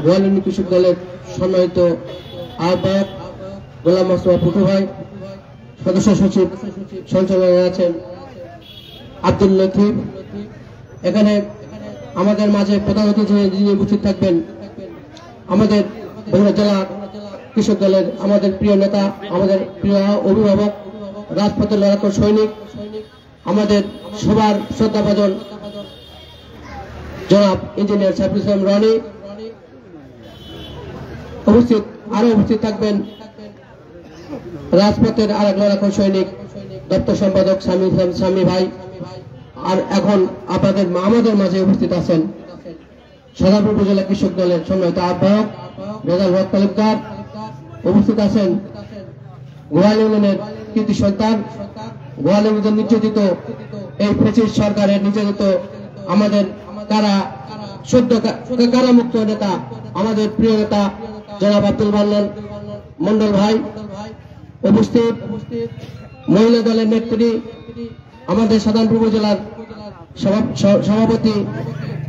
গোয়ালিনী কৃষক দলের সম্মানিত আহ্বায়ক গোলাম মোস্তফা ফুটু ভাই, সদস্য সচিব সঞ্চালনায় আছেন আব্দুল লতিফ। এখানে আমাদের মাঝে প্রধান অতিথি যিনি উপস্থিত থাকবেন আমাদের বগুড়া জেলা কৃষক দলের আমাদের প্রিয় নেতা, আমাদের প্রিয় অভিভাবক, রাজপথের লড়াকু সৈনিক, আমাদের সবার শ্রদ্ধাভাজন জনাব ইঞ্জিনিয়ার সাইফুল ইসলাম রনি। আরো উপস্থিত থাকবেন রাজপথের আরেক লড়াকু সৈনিক দপ্তর সম্পাদক স্বামী ভাই। আর এখন আমাদের মাঝে উপস্থিত আছেন সাধারণ উপজেলা কৃষক দলের সম্মানিত আহ্বায়ক রেজাল হক তালুকদার। উপস্থিত আছেন গোয়াল ইউনিয়নের কৃতি সন্তান, গোয়াল ইউনিয়নের নির্যাতিত এই ফ্যাসিস্ট সরকারের নির্যাতিত আমাদের কারামুক্ত নেতা, আমাদের প্রিয় নেতা জনাব আব্দুল মান্নান মন্ডল ভাই। উপস্থিত মহিলা দলের নেত্রী, আমাদের সাধারণ উপজেলার সভাপতি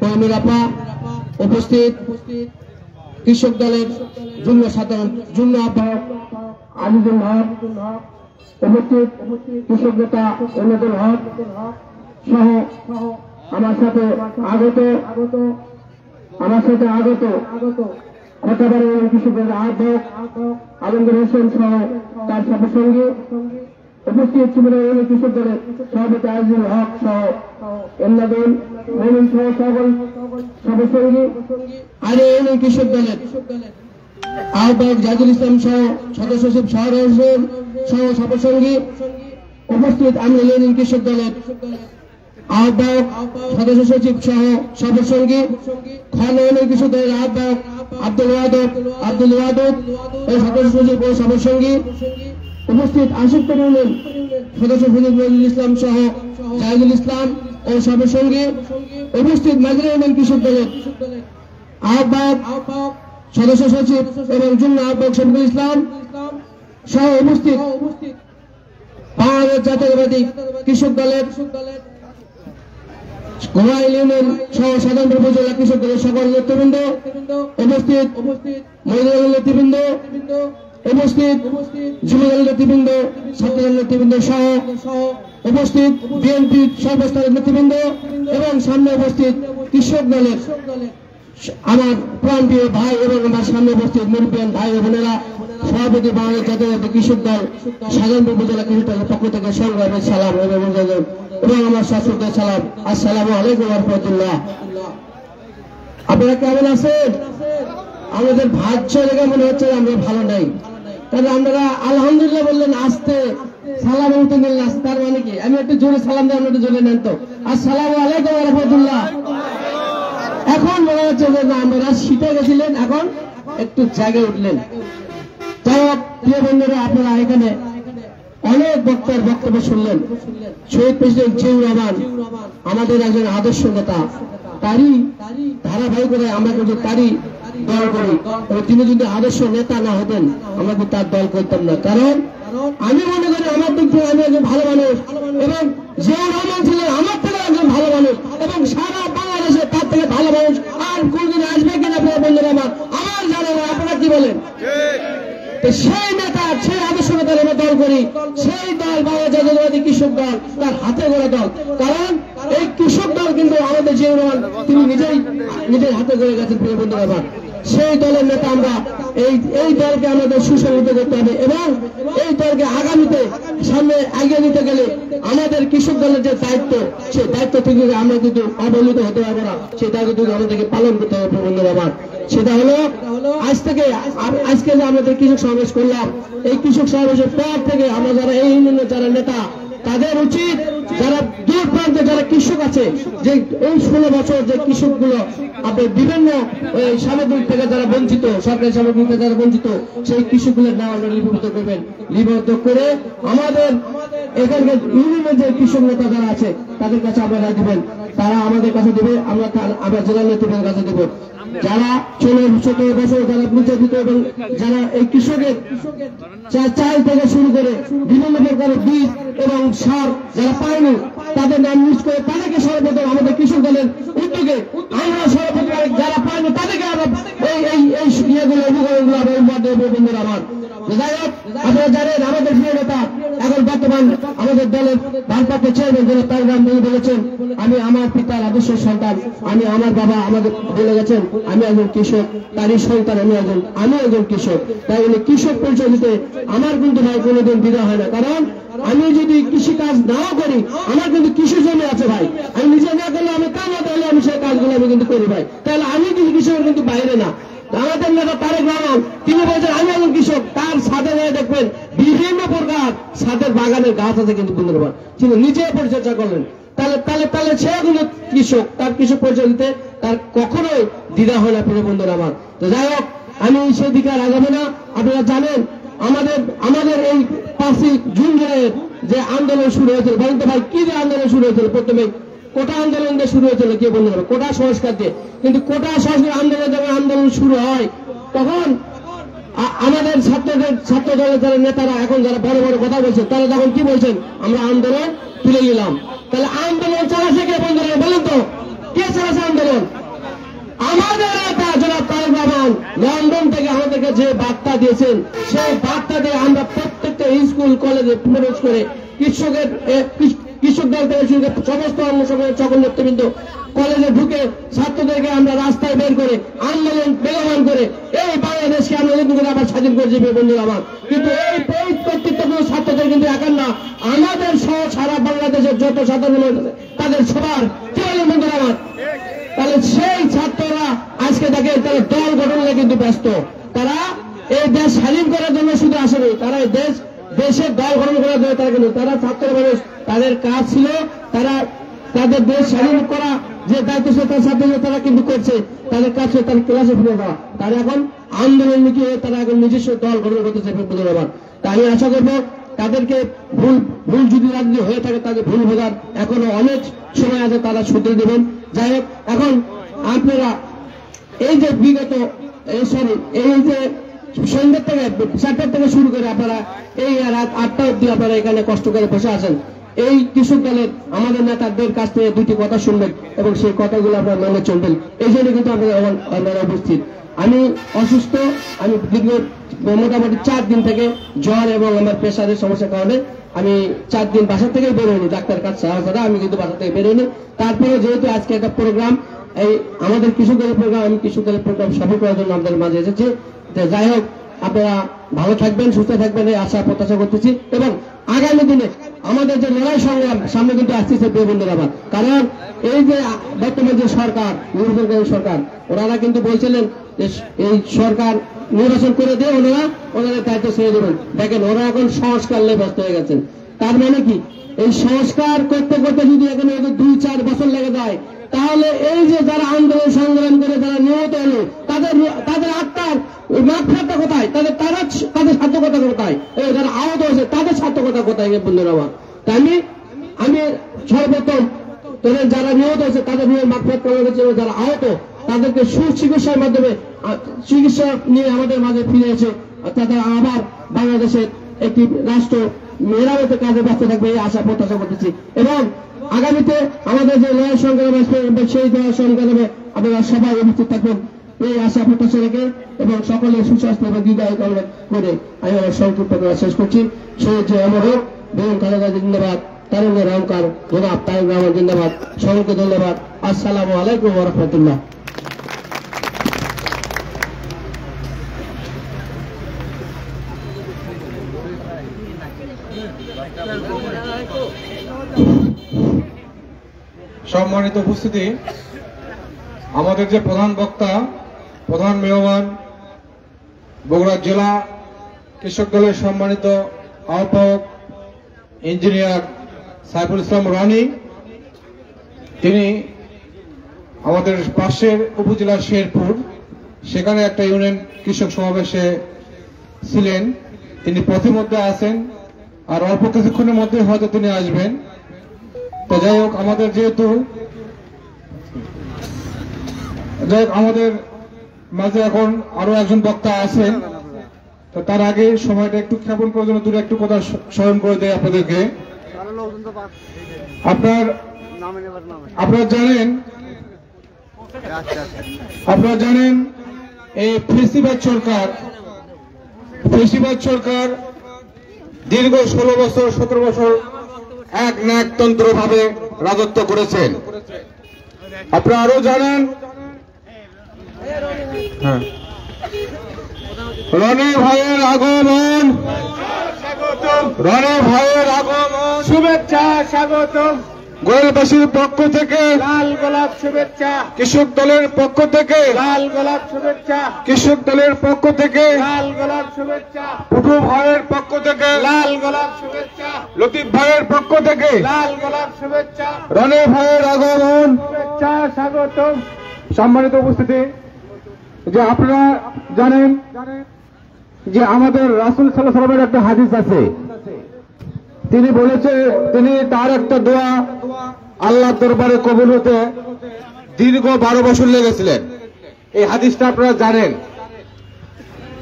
কর্মীর আপা। উপস্থিত কৃষক দলের যুগ্ম আহ্বায়ক আজিজুল হক। উপস্থিত কৃষক নেতা এনাদুল হক সহ আমার সাথে আগত কথাবারে কৃষকের আহ্বায়ক আলমগীর হোসেন সহ তার সঙ্গে উপস্থিত ছিলেন কৃষক দলের সভাপতি আজিজুল হক সহ এমনাদুল মমিন সহ সকল সভাসঙ্গী, আর এই কৃষক দলের আহ্বায়ক জাহিদুল ইসলাম সহ সদস্য সচিব সহ সভাসঙ্গী। উপস্থিত আমি লেনিন কৃষক দলের আহ্বায়ক সদস্য সচিব সহ সভাসঙ্গী, কৃষক দলের আহ্বায়ক আব্দুল ওয়াদুদ ও সদস্য সচিব ও সভাসঙ্গী। উপস্থিত আশিক ইউনিয়ন সদস্য সচিব নজরুল ইসলাম সহ জাহিদুল ইসলাম ও সভাসঙ্গী। উপস্থিত মাঝারি ইউনিয়ন কৃষক দলের আহ্বায়ক সদস্য সচিব এবং যুগ্ম আহ্বায়ক শফিকুল ইসলাম সহ উপস্থিত বাংলাদেশ জাতীয়তাবাদী কৃষক দলের গোয়াল ইউনিয়ন সহ সাধারণ উপজেলা কৃষক দলের সকল নেতৃবৃন্দ। উপস্থিত মহিলা নেতৃবৃন্দ, উপস্থিত যুব দলের নেতৃবৃন্দ, ছাত্র দলের নেতৃবৃন্দ সহ উপস্থিত বিএনপির সর্বস্তরের নেতৃবৃন্দ এবং সামনে উপস্থিত কৃষক দলের আমার প্রাণপ্রিয় ভাই এবং আমার সামনে উপস্থিত মুরব্বিয়ান ভাই ও বোনেরা, সভাপতি বাংলাদেশ জাতীয়তাবাদী কৃষক দল সাধারণ উপজেলা কৃষক দলের পক্ষ থেকে সংগ্রামের সালাম এবং আমার শাসকের সালাম। আসসালামু আলাইকুম ওয়া রাহমাতুল্লাহ। আপনারা কেমন আছেন? আমাদের ভাগ্য দেখে মনে হচ্ছে আমরা ভালো নাই, তাহলে আপনারা আলহামদুলিল্লাহ বললেন, আসতে সালাম উঠে নিলেন, আসতে তার মানে কি? আমি একটু জোরে সালাম দিয়ে একটু জোরে নেন তো। আসসালামু আলাইকুম ওয়া রাহমাতুল্লাহ। এখন মনে হচ্ছে যে না, আমরা শীতে গেছিলেন, এখন একটু জায়গায় উঠলেন। যাই হোক প্রিয় বন্ধুরা, আপনারা এখানে অনেক বক্তব্য শুনলেন। শহীদ প্রেসিডেন্ট জিয়াউর রহমান আমাদের একজন আদর্শ নেতা, তারই ধারাবাহিকতায় আমরা কিন্তু তারই দল করি। তিনি যদি আদর্শ নেতা না হতেন আমরা কিন্তু তার দল করতাম না। কারণ আমি মনে করি আমার দিক থেকে আমি একজন ভালো মানুষ, এবং জিয়াউর রহমান ছিলেন আমার থেকে একজন ভালো মানুষ, এবং সারা বাংলাদেশে তার থেকে ভালো মানুষ আর কোনদিন আসবে কিনা আপনারা বন্ধুরা আমার জানা না। আপনারা কি বলেন? সেই নেতা, সেই আদর্শ নেতার আমরা দল করি, সেই দল বাংলাদেশ জাতীয়তাবাদী কৃষক দল, তার হাতে গড়া দল। কারণ এই কৃষক দল কিন্তু আমাদের জিয়াউর রহমান তিনি নিজের হাতে গড়ে গেছেন। প্রিয় বন্ধুরা আমার, সেই দলের নেতা আমরা, এই দলকে আমাদের সুসংগঠিত করতে হবে, এবং এই দলকে আগামীতে সামনে এগিয়ে নিতে গেলে আমাদের কৃষক দলের যে দায়িত্ব, সেই দায়িত্ব থেকে আমরা কিন্তু অবহেলিত হতে পারবো না। সেই দায়িত্ব আমাদেরকে পালন করতে হবে। বন্ধুরা আমার, সেটা হলো আজকে যে আমাদের কৃষক সমাবেশ করলাম, এই কৃষক সমাবেশের পর থেকে আমরা যারা এই ইউনিয়নের যারা নেতা, তাদের উচিত যারা দূর প্রান্তে যারা কৃষক আছে, যে এই 16 বছর যে কৃষকগুলো আপনার বিভিন্ন সামগ্রিক থেকে যারা বঞ্চিত, সরকারি সামগ্রিক থেকে যারা বঞ্চিত, সেই কৃষকগুলোর নাম আমরা লিপিবদ্ধ করবেন। লিপিবদ্ধ করে আমাদের এখানকার ইউনিয়নের যে কৃষক নেতা যারা আছে তাদের কাছে আপনারা দিবেন, তারা আমাদের কাছে দেবে, আমরা জেলা নেতৃত্বের কাছে দেবো। যারা 17 বছর যারা নির্যাতিত এবং যারা এই কৃষকের চাল থেকে শুরু করে বিভিন্ন প্রকারের বীজ এবং সার যারা পায়নি, তাদের নাম লিস্ট করে তাদেরকে সর্বপ্রথম আমাদের কৃষক দলের উদ্যোগে আমরা সর্বপ্রথম যারা পায়নি তাদেরকে আমরা এই ইয়েগুলো উপকরণগুলো আমার মধ্যে বন্ধুরা আমার। যাই হোক, আপনারা জানেন আমাদের প্রিয় নেতা এখন বর্তমান আমাদের দলের ভারপ্রাপ্ত চেয়ারম্যান জনাব তারেক রহমান তিনি বলেছেন, আমি আমার পিতার আদর্শ সন্তান, আমি আমার বাবা আমাদের বলে গেছেন আমি একজন কৃষক, তারই সন্তান আমি একজন কৃষক। তাই উনি কৃষক পরিচয় দিতে আমার কিন্তু ভাই কোনোদিন দ্বিধা হয় না। কারণ আমি যদি কৃষিকাজ নাও করি, আমার কিন্তু কৃষি জমি আছে ভাই, আমি নিজে না করলে আমি তা না তাহলে আমি সেই কাজগুলো আমি কিন্তু করি ভাই। তাহলে আমি কিন্তু কৃষকের কিন্তু বাইরে না। আমাদের নেতা তারেক রহমান তিনি বলছেন আমি একজন কৃষক, তার ছাদে গিয়ে দেখবেন বিভিন্ন প্রকার ছাদের বাগানের গাছ আছে কিন্তু বন্ধুরা, তিনি নিজে পরিচর্যা করলেন। তাহলে সে কিন্তু কৃষক, তার কৃষক পরিচয় দিতে তার কখনোই দ্বিধা হয় না প্রিয় বন্ধুরা আমার। তো যাই হোক, আমি সেদিকে আর আগাবো না। আপনারা জানেন আমাদের এই 5ই জুন যে আন্দোলন শুরু হয়েছিল, বলেন তো ভাই কি যে আন্দোলন শুরু হয়েছিল? প্রথমে কোটা আন্দোলন দিয়ে শুরু হয়েছিল, কে বন্ধুরা? কোটা সংস্কার দিয়ে। কিন্তু কোটা সংস্কার আন্দোলন যখন আন্দোলন শুরু হয়, তখন আমাদের ছাত্র দলের যারা নেতারা এখন যারা বড় বড় কথা বলছেন, তারা তখন কি বলছেন? আমরা আন্দোলন তুলে নিলাম। তাহলে আন্দোলন চালাচ্ছে কে বন্ধুরা? বলেন তো কে চালাচ্ছে আন্দোলন? আমাদের নেতা জনাব তারেক রহমান লন্ডন থেকে আমাদেরকে যে বার্তা দিয়েছেন, সেই বার্তা দিয়ে আমরা প্রত্যেকটা স্কুল কলেজে প্রবেশ করে কৃষক দল থেকে শুরু করে সমস্ত অংশগ্রহণের সকল নেতৃবৃন্দ কলেজে ঢুকে ছাত্রদেরকে আমরা রাস্তায় বের করে আন্দোলন বেগবান করে এই বাংলাদেশকে আমরা নতুন করে আবার স্বাধীন করে দিবে বন্ধুরা আমার। কিন্তু এই কর্তৃত্বগুলো ছাত্রদের কিন্তু একার না, আমাদের সহ সারা বাংলাদেশের যত সাধারণ তাদের সবার কি বলেন বন্ধুরা আমার? তাহলে সেই ছাত্ররা আজকে দেখেন তারা দল গঠনে কিন্তু ব্যস্ত। তারা এই দেশ স্বাধীন করার জন্য শুধু আসেনি, তারা এই দেশের দল গঠন করার জন্য তারা কিন্তু তারা ছাত্র মানুষ, তাদের কাজ ছিল তাদের দেশ স্বাধীন করা যে দায়িত্ব ছিল তার ছাত্রদের তারা কিন্তু করছে, তাদের কাজ ছিল তার ক্লাসে ফিরে যাওয়া। তারা এখন আন্দোলনমুখী হয়ে তারা এখন নিজস্ব দল গঠন করতেছে বন্ধুরা। তাই আমি আশা করবো তাদেরকে ভুল যদি রাজনীতি হয়ে থাকে তাদের ভুল বোঝার এখনো অনেক সময় আছে, তারা শুধরে দেবেন। যাই হোক, এখন আপনারা এই যে বিগত এই যে সন্ধ্যা থেকে 4টা থেকে শুরু করে আপনারা এই রাত 8টা অব্দি আপনারা এখানে কষ্ট করে বসে আছেন, এই কৃষক দলের আমাদের নেতাদের কাছ থেকে 2টি কথা শুনবেন এবং সেই কথাগুলো আপনারা মেনে চলবেন। এই জন্য কিন্তু আপনারা উপস্থিত। আমি অসুস্থ, আমি দীর্ঘ মোটামুটি 4 দিন থেকে জ্বর এবং আমার প্রেশারের সমস্যার কারণে আমি 4 দিন বাসা থেকে বেরোয়নি, ডাক্তার কাছে ছাড়া আমি কিন্তু বাসা থেকে বেরোয়নি। তারপরে যেহেতু আজকে একটা প্রোগ্রাম, এই আমাদের কৃষক দলের প্রোগ্রাম, আমি কৃষক দলের প্রোগ্রাম সফল করার জন্য আমাদের মাঝে এসেছি। যাই হোক, আপনারা ভালো থাকবেন, সুস্থ থাকবেন এই আশা প্রত্যাশা করতেছি। এবং আগামী দিনে আমাদের যে লড়াই সংগ্রাম সামনে কিন্তু আসতেছে প্রিয় বন্ধুরা। কারণ এই যে বর্তমান যে সরকার, নির্বাচনকারী সরকার, ওনারা কিন্তু বলছিলেন যে এই সরকার নির্বাচন করে দিয়ে ওনাদের দায়িত্ব ছেড়ে দেবেন। দেখেন ওরা এখন সংস্কার নিয়ে ব্যস্ত হয়ে গেছেন। তার মানে কি, এই সংস্কার করতে করতে যদি এখানে 2-4 বছর লেগে যায়, তাহলে এই যে যারা আন্দোলন সংগ্রাম করে যারা নিহত হলো তাদের আত্মার মাগফিরাতটা কোথায়? তাদের সার্থকতা কোথায়? যারা আহত হয়েছে তাদের সার্থকতা কোথায় বন্ধুরা? তাই আমি সর্বপ্রথম তাদের যারা নিহত হয়েছে তাদের নিয়ে মাগফিরাত করা হয়েছে, যারা আহত তাদেরকে সুচিকিৎসার মাধ্যমে চিকিৎসা নিয়ে আমাদের মাঝে ফিরে এসে তাদের আবার বাংলাদেশের একটি রাষ্ট্র মেরামতের কাজে ব্যস্ত থাকবে এই আশা প্রত্যাশা করতেছি। এবং আগামীতে আমাদের যে লড়াই সংগ্রাম আসবে সেই লড়াই সংগ্রামে আপনারা সবাই উপস্থিত থাকবেন এই আশা প্রত্যাশা রেখে এবং সকলের সুস্বাস্থ্য এবং দীর্ঘায়ু কামনা করে আমি আমার সংক্ষিপ্ত শেষ করছি। শহীদ যে অমর হোক, বেগম খালেদা জিন্দাবাদ, তারুণ্যের অহংকার জনাব তারেক রহমান জিন্দাবাদ। সকলকে ধন্যবাদ। আসসালামু আলাইকুম ওয়া রাহমাতুল্লাহ। সম্মানিত উপস্থিতি, আমাদের যে প্রধান বক্তা, প্রধান মেহমান, বগুড়া জেলা কৃষক দলের সম্মানিত আহ্বায়ক ইঞ্জিনিয়ার সাইফুল ইসলাম রানী, তিনি আমাদের পাশের উপজেলা শেরপুর, সেখানে একটা ইউনিয়ন কৃষক সমাবেশে ছিলেন। তিনি পথিমধ্যে আছেন, আর অল্প কিছুক্ষণের মধ্যে হয়তো তিনি আসবেন। তো যাই হোক, আমাদের আমাদের মাঝে এখন আরো একজন বক্তা আছেন। তো তার আগে সময়টা একটু ক্ষেপণ করার জন্য দূরে একটু কথা স্মরণ করে দেয় আপনাদেরকে। আপনারা জানেন এই ফেসিবাদ সরকার দীর্ঘ 16 বছর 17 বছর এক নাকতন্ত্র ভাবে রাজত্ব করেছেন। আপনারা আরো জানেন, রনি ভাইয়ের আগমন, শুভেচ্ছা, স্বাগতম। গোয়েলবাসীর পক্ষ থেকে, লাল গোলাপ শুভেচ্ছা, কৃষক দলের পক্ষ থেকে, লাল গোলাপ শুভেচ্ছা, কৃষক দলের পক্ষ থেকে, লাল গোলাপ শুভেচ্ছা, পুটু ভাইয়ের পক্ষ থেকে, লাল গোলাপ শুভেচ্ছা, লতিফ ভাইয়ের পক্ষ থেকে, লাল গোলাপ শুভেচ্ছা, রনি ভাইয়ের আগমন, শুভেচ্ছা, স্বাগতম। সম্মানিত উপস্থিতি, যে আপনারা জানেন যে আমাদের রাসূল সাল্লাল্লাহু আলাইহি ওয়াসাল্লামের একটা হাদিস আছে, তিনি বলেছে, তিনি তার একটা দোয়া আল্লাহর দরবারে কবুল হতে দীর্ঘ 12 বছর লেগেছিলেন। এই হাদিসটা আপনারা জানেন।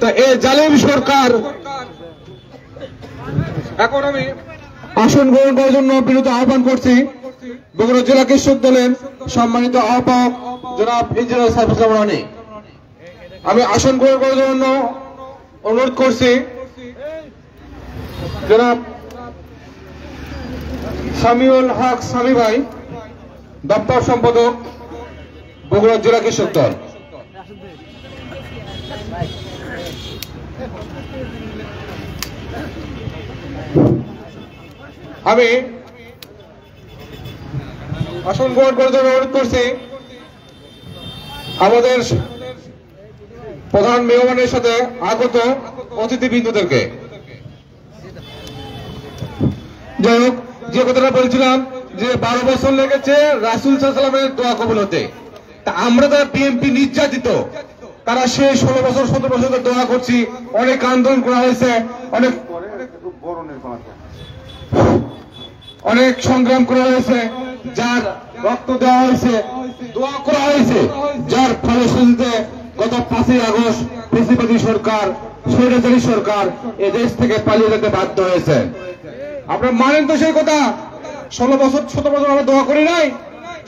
তো এই জালিম সরকার এখন আমি আসন গ্রহণ করার জন্য বিনীত আহ্বান করছি বগুড়া জেলা কৃষক দলের সম্মানিত আহ্বায়ক জনাব ইঞ্জিনিয়ার সাইফুল ইসলাম রনি। আমি আসন গ্রহণ করার জন্য অনুরোধ করছি জনাব সামিউল হক সামি ভাই, দপ্তর সম্পাদক বগুড়া জেলা কৃষক দল। আমি আসন গ্রহণ করার জন্য অনুরোধ করছি আমাদের প্রধান মেহমানের সাথে আগত অতিথিবৃন্দদেরকে। যাই হোক, যে কথাটা বলছিলাম যে 12 বছর লেগেছে রাসূল সাল্লাল্লাহু আলাইহি ওয়াসাল্লামের দোয়া কবুল হতে, তা আমরা যারা বিএনপি নির্যাতিত, তারা সেই 16 বছর 17 বছর ধরে দোয়া করছি, অনেক আন্দোলন করা হয়েছে, অনেক সংগ্রাম করা হয়েছে, যার রক্ত দেওয়া হয়েছে, দোয়া করা হয়েছে, যার ফলশ্রুতিতে গত 5ই আগস্ট ফ্যাসিবাদী সরকার, স্বৈরাচারী সরকার এ দেশ থেকে পালিয়ে যেতে বাধ্য হয়েছে। আপনারা মানেন তো সেই কথা? 16 বছর 17 বছর আমরা দোয়া করি নাই,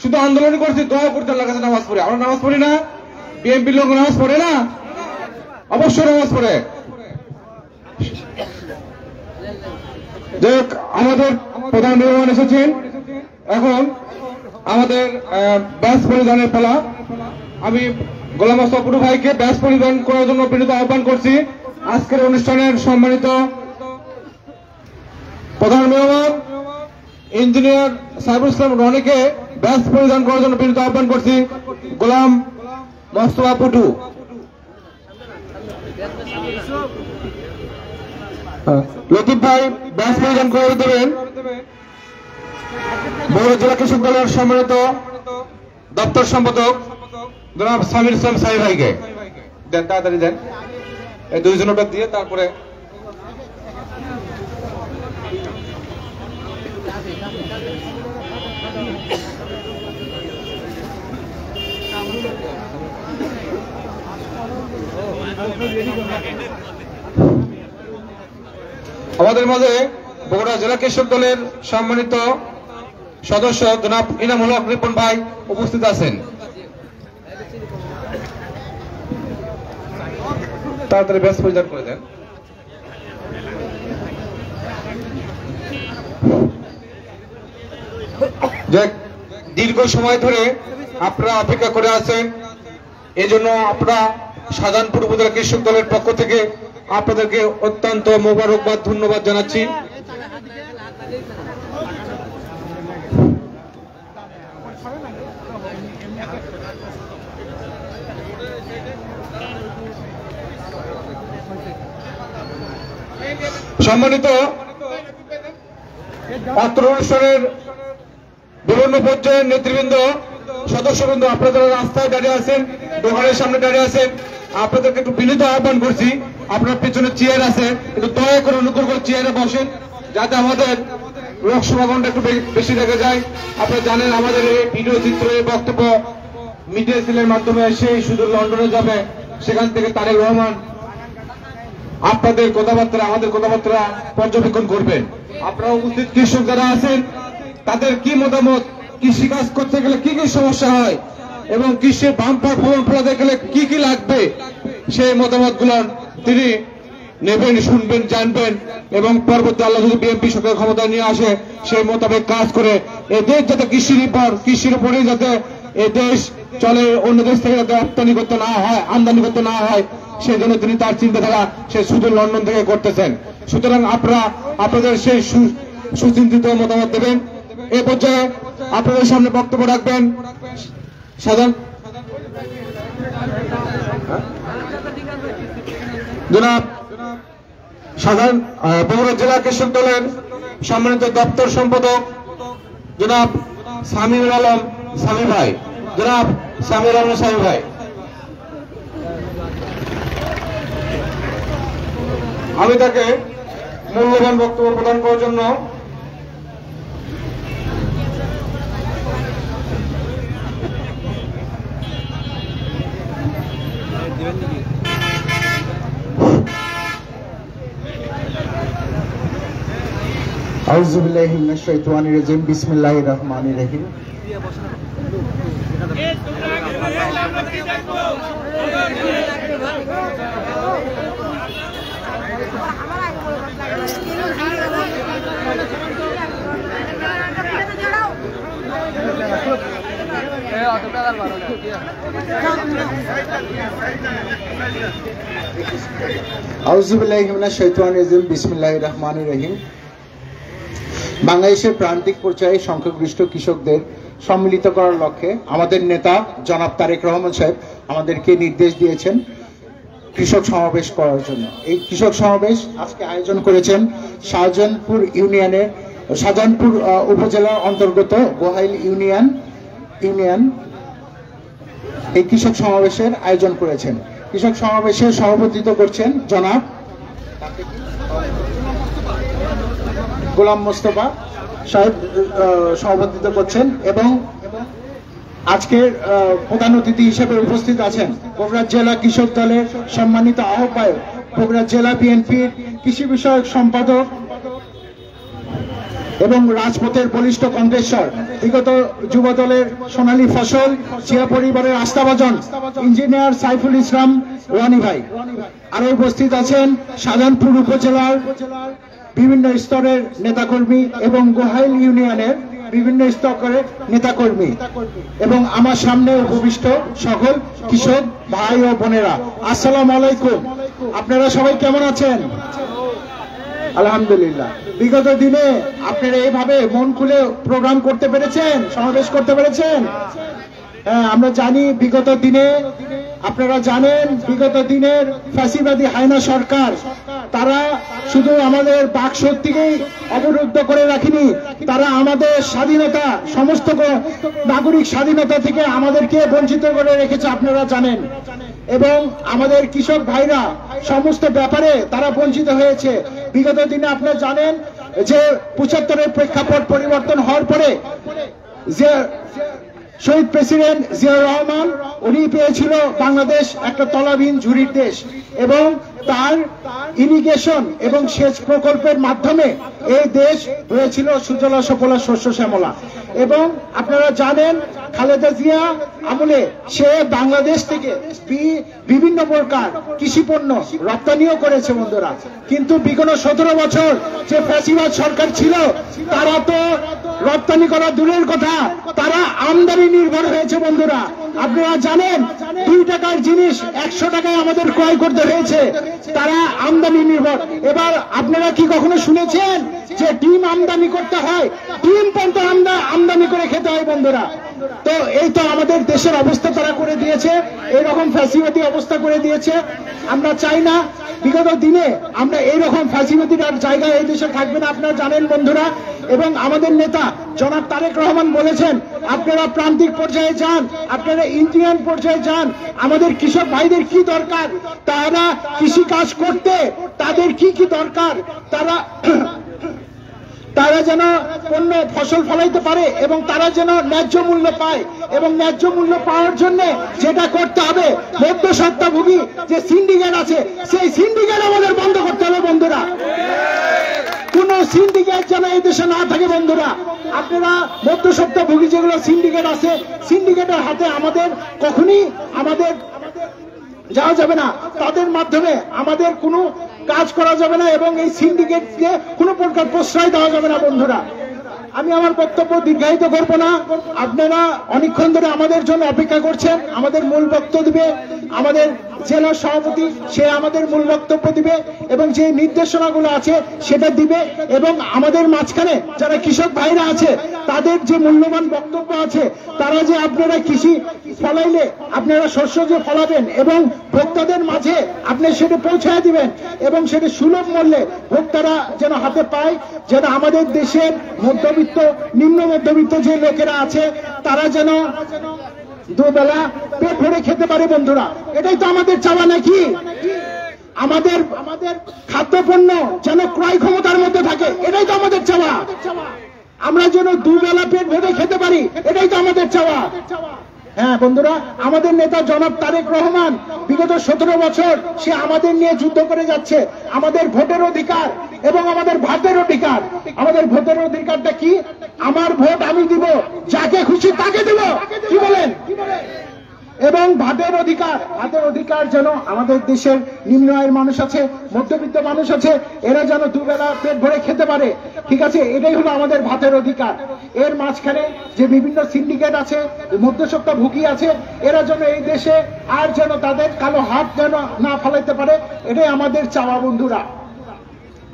শুধু আন্দোলন করছি, দোয়া করতে আল্লাহর কাছে নামাজ পড়ি। আমরা নামাজ পড়ি না? বিএনপির লোক নামাজ পড়ে না? অবশ্যই নামাজ পড়ে। যাই হোক, আমাদের প্রধান মেহমান এসেছেন, এখন আমাদের ব্যাস পরিধানের পালা। আমি গোলাম মোস্তফা পুটু ভাইকে ব্যাস পরিধান করার জন্য বিনীত আহ্বান করছি। আজকের অনুষ্ঠানের সম্মানিত প্রধান মেহমান ইঞ্জিনিয়ার সাইফুল ইসলাম রনিকে ব্যাস পরিধান করার জন্য বিনীত আহ্বান করছি। গোলাম মোস্তফা পুটু, লতিফ ভাই ব্যাস পরিধান করে দেবেন। বগুড়া জেলা কৃষক দলের সম্মানিত দপ্তর সম্পাদক জনাব সামির ইসলাম সাহি ভাইকে দেন, তাড়াতাড়ি দেন। এই দুইজনটা দিয়ে তারপরে আমাদের মাঝে বগুড়া জেলা কৃষক দলের সম্মানিত সদস্য জনাব ইনামুল হক রিপন ভাই উপস্থিত আছেন। তাড়াতাড়ি ব্যাস পরিধান করে দেন। দীর্ঘ সময় ধরে আপনারা অপেক্ষা করে আছেন, এজন্য আপনারা শাহজাহানপুর উপজেলা কৃষক দলের পক্ষ থেকে আপনাদেরকে অত্যন্ত মোবারকবাদ, ধন্যবাদ জানাচ্ছি। সম্মানিত অত্র অনুষ্ঠানের বিভিন্ন পর্যায়ের নেতৃবৃন্দ, সদস্যবৃন্দ, আপনারা যারা রাস্তায় দাঁড়িয়ে আছেন, দোকানের সামনে দাঁড়িয়ে আছেন, আপনাদেরকে একটু বিনীত আহ্বান করছি, আপনার পেছনে চেয়ার আছে, একটু দয়া করে অনুগ্রহ করে চেয়ারে বসেন, যাতে আমাদের লোক সমাগমটা একটু বেশি দেখা যায়। আপনারা জানেন আমাদের এই ভিডিও চিত্র, এই বক্তব্য মিডিয়া সেলের মাধ্যমে সেই শুধু লন্ডনে যাবে, সেখান থেকে তারেক রহমান আপনাদের কথাবার্তা, আমাদের কথাবার্তা পর্যবেক্ষণ করবেন। আপনারা উপস্থিত কৃষক যারা আছেন, তাদের কি মতামত, কৃষি কাজ করতে গেলে কি কি সমস্যা হয় এবং কৃষির বাম্পার ফলন ফলাতে গেলে কি কি লাগবে, সেই মতামতগুলো তিনি নেবেন, শুনবেন, জানবেন এবং পরবর্তী আল্লাহ যদি বিএনপি সরকার ক্ষমতা নিয়ে আসে সেই মোতাবেক কাজ করে এ দেশ যাতে কৃষির উপরে যাতে এ দেশ চলে, অন্য দেশ থেকে যাতে রপ্তানি করতে না হয়, আমদানি করতে না হয়, সেই জন্য তিনি তার চিন্তাধারা সেই শুধু লন্ডন থেকে করতেছেন। সুতরাং আপনারা আপনাদের সেই সুচিন্তিত মতামত দেবেন। এ পর্যায়ে আপনাদের সামনে বক্তব্য রাখবেন জনাব বগুড়া জেলা কৃষক দলের সম্মানিত দপ্তর সম্পাদক জনাব সামিউল আলম সামি ভাই। জনাব সামিউল আলম সামি ভাই, আমি তাকে মূল্যবান বক্তব্য প্রদান করার জন্য আউযু বিল্লাহি মিনাশ শাইতানির রাজিম বিসমিল্লাহির রহমানির রহিম। আউযু বিল্লাহি মিনাশ শাইতানির রাজিম বিসমিল্লাহির রহমানির রহিম। বাংলাদেশের প্রান্তিক পর্যায়ে সংখ্যাগরিষ্ঠ কৃষকদের সম্মিলিত করার লক্ষ্যে আমাদের নেতা জনাব তারেক রহমান সাহেব আমাদেরকে নির্দেশ দিয়েছেন কৃষক সমাবেশ করার জন্য। এই কৃষক সমাবেশ আজকে আয়োজন করেছেন শাহজাহানপুর উপজেলার অন্তর্গত গোহাইল ইউনিয়ন এই কৃষক সমাবেশের আয়োজন করেছেন। কৃষক সমাবেশে সভাপতিত্ব করছেন জনাব গোলাম মোস্তফা সাহেব সভাপতিত্ব করছেন এবং আজকের প্রধান অতিথি হিসেবে উপস্থিত আছেন বগুড়া জেলা কৃষক দলের সম্মানিত আহ্বায়ক, বগুড়া জেলা বিএনপির কৃষি বিষয়ক সম্পাদক এবং রাজপথের বলিষ্ঠ কংগ্রেসর, বিগত যুব দলের সোনালী ফসল, জিয়া পরিবারের আস্থাভাজন ইঞ্জিনিয়ার সাইফুল ইসলাম রনি ভাই। আরো উপস্থিত আছেন শাহজাহানপুর উপজেলার বিভিন্ন স্তরের নেতাকর্মী এবং গোহাইল ইউনিয়নের বিভিন্ন স্তরের নেতাকর্মী এবং আমার সামনে উপবিষ্ট সকল কৃষক ভাই ও বোনেরা, আসসালামু আলাইকুম। আপনারা সবাই কেমন আছেন? আলহামদুলিল্লাহ। বিগত দিনে আপনারা এইভাবে মন খুলে প্রোগ্রাম করতে পেরেছেন, সমাবেশ করতে পেরেছেন? হ্যাঁ, আমরা জানি বিগত দিনে, আপনারা জানেন বিগত দিনের ফ্যাসিবাদী হায়না সরকার তারা শুধু আমাদের বাক শক্তিকেই অবরুদ্ধ করে রাখেনি, তারা আমাদের স্বাধীনতা, সমস্ত নাগরিক স্বাধীনতা থেকে আমাদেরকে বঞ্চিত করে রেখেছে, আপনারা জানেন। এবং আমাদের কৃষক ভাইরা সমস্ত ব্যাপারে তারা বঞ্চিত হয়েছে। বিগত দিনে আপনারা জানেন যে ৭৫-এর প্রেক্ষাপট পরিবর্তন হওয়ার পরে যে শহীদ প্রেসিডেন্ট জিয়াউর রহমান উনি পেয়েছিল বাংলাদেশ একটা তলাবিহীন ঝুড়ির দেশ এবং তার ইরিগেশন এবং সেচ প্রকল্পের মাধ্যমে এই দেশ হয়েছিল সুজলা সুফলা শস্য শ্যামলা। এবং আপনারা জানেন খালেদা জিয়া আমলে সে বাংলাদেশ থেকে বিভিন্ন প্রকার কৃষি পণ্য রপ্তানিও করেছে বন্ধুরা। কিন্তু বিগত ১৭ বছর যে ফ্যাসিবাদ সরকার ছিল তারা তো রপ্তানি করা দূরের কথা, তারা আমদানি নির্ভর হয়েছে বন্ধুরা। আপনারা জানেন 2 টাকার জিনিস 100 টাকায় আমাদের ক্রয় করতে হয়েছে, তারা আমদানি নির্ভর। এবার আপনারা কি কখনো শুনেছেন যে ডিম আমদানি করতে হয়? ডিম পর্যন্ত আমদানি করে খেতে হয় বন্ধুরা। তো এই তো আমাদের দেশের অবস্থা তারা করে দিয়েছে, এইরকম ফ্যাসিবাদী অবস্থা করে দিয়েছে। আমরা চাই না বিগত দিনে আমরা এইরকম ফ্যাসিবাদীর জায়গায় এই দেশে থাকবে না, আপনারা জানেন বন্ধুরা। এবং আমাদের নেতা জনাব তারেক রহমান বলেছেন আপনারা প্রান্তিক পর্যায়ে যান, আপনারা ইঞ্জিনিয়ার পর্যায়ে যান, আমাদের কৃষক ভাইদের কি দরকার, তারা কৃষি কাজ করতে তাদের কি কি দরকার, তারা যেন পণ্য ফসল ফলাইতে পারে এবং তারা যেন ন্যায্য মূল্য পায়। এবং ন্যায্য মূল্য পাওয়ার জন্য যেটা করতে হবে, মধ্যস্বত্বভোগী যে সিন্ডিকেট আছে সেই সিন্ডিকেট আমাদের বন্ধ করতে হবে বন্ধুরা। কোন সিন্ডিকেট যেন এই দেশে না থাকে বন্ধুরা। আপনারা মধ্যস্বত্বভোগী যেগুলো সিন্ডিকেট আছে, সিন্ডিকেটের হাতে আমাদের কখনই আমাদের যাওয়া যাবে না, তাদের মাধ্যমে আমাদের কোনো কাজ করা যাবে না এবং এই সিন্ডিকেটকে কোনো প্রকার প্রশ্রয় দেওয়া যাবে না। বন্ধুরা, আমি আমার বক্তব্য দীর্ঘায়িত করব না। আপনারা অনেকক্ষণ ধরে আমাদের জন্য অপেক্ষা করছেন। আমাদের মূল বক্তব্য দিবে আমাদের জেলা সভাপতি, সে আমাদের মূল বক্তব্য দিবে এবং যে নির্দেশনাগুলো আছে সেটা দিবে, এবং আমাদের মাঝখানে যারা কৃষক ভাইরা আছে তাদের যে মূল্যবান বক্তব্য আছে, তারা যে আপনারা কৃষি ফলাইলে আপনারা শস্য যে ফলাবেন এবং ভোক্তাদের মাঝে আপনি সেটা পৌঁছায় দিবেন এবং সেটা সুলভ মূল্যে ভোক্তারা যেন হাতে পায়, যেন আমাদের দেশের মধ্যবিত্ত নিম্ন মধ্যবিত্ত যে লোকেরা আছে তারা যেন দুবেলা পেট ভরে খেতে পারে। বন্ধুরা, এটাই তো আমাদের চাওয়া নাকি? আমাদের খাদ্যপণ্য যেন ক্রয় ক্ষমতার মধ্যে থাকে, এটাই তো আমাদের চাওয়া। আমরা যেন দুবেলা পেট ভরে খেতে পারি, এটাই তো আমাদের চাওয়া। হ্যাঁ বন্ধুরা, আমাদের নেতা জনাব তারেক রহমান বিগত 17 বছর সে আমাদের নিয়ে যুদ্ধ করে যাচ্ছে। আমাদের ভোটের অধিকার এবং আমাদের ভাতের অধিকার। আমাদের ভোটের অধিকারটা কি? আমার ভোট আমি দিব, যাকে খুশি তাকে দিব, কি বলেন? এবং ভাতের অধিকার যেন আমাদের দেশের নিম্ন আয়ের মানুষ আছে, মধ্যবিত্ত মানুষ আছে, এরা যেন দুবেলা পেট ভরে খেতে পারে। ঠিক আছে, এটাই হলো আমাদের ভাতের অধিকার। এর মাঝখানে যে বিভিন্ন সিন্ডিকেট আছে, মধ্যস্বত্ব ভুগি আছে, এরা যেন এই দেশে আর যেন তাদের কালো হাত যেন না ফেলাইতে পারে, এটাই আমাদের চাওয়া। বন্ধুরা,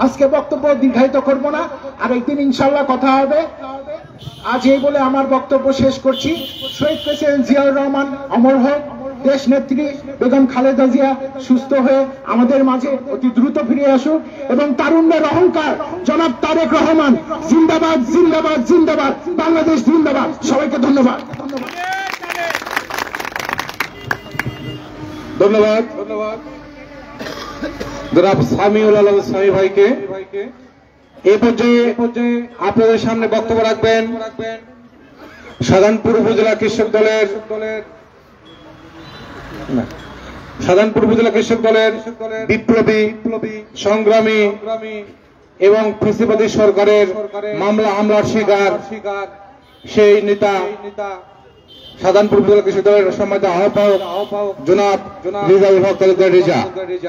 আজকে বক্তব্য দীর্ঘায়িত করব না, আর একদিন ইনশাল্লাহ কথা হবে। আজ এই বলে আমার বক্তব্য শেষ করছি। শহীদ প্রেসিডেন্ট জিয়াউর রহমান অমর হোক, দেশ নেত্রী বেগম খালেদা জিয়া সুস্থ হয়ে আমাদের মাঝে অতি দ্রুত ফিরে আসুক, এবং তারুণ্যের অহংকার জনাব তারেক রহমান জিন্দাবাদ, জিন্দাবাদ, জিন্দাবাদ, বাংলাদেশ জিন্দাবাদ। সবাইকে ধন্যবাদ। ধন্যবাদ জনাব সামিউল আলম সামি ভাইকে। এই পর্যায়ে আপনাদের সামনে বক্তব্য রাখবেন শাহজাহানপুর উপজেলা কৃষক দলের বিপ্লবী সংগ্রামী এবং ফ্যাসিবাদী সরকারের মামলা হামলার শিকার সেই নেতা শাহজাহানপুর উপজেলা কৃষক দলের সম্মানিত আহ্বায়ক জনাব রেজাউল হক তালুকদার রেজা।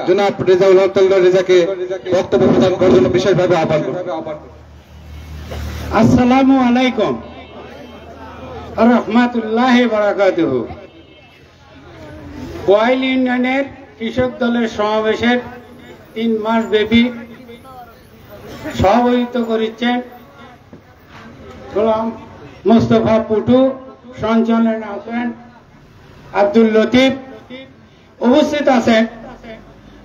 জনাব রেজাউল হক তালুকদার রেজাকে বক্তব্য প্রদান করার জন্য বিশেষভাবে আহ্বান করব। আসসালামু আলাইকুম রহমাতুল্লাহ বারাকাতুহু। কোয়াইল ইউনিয়নের কৃষক দলের সমাবেশের 3 মাস ব্যাপী সভাপতিত্ব করেছেন গোলাম মোস্তফা পুটু, সঞ্চালন আছেন আব্দুল লতিফ। উপস্থিত আছেন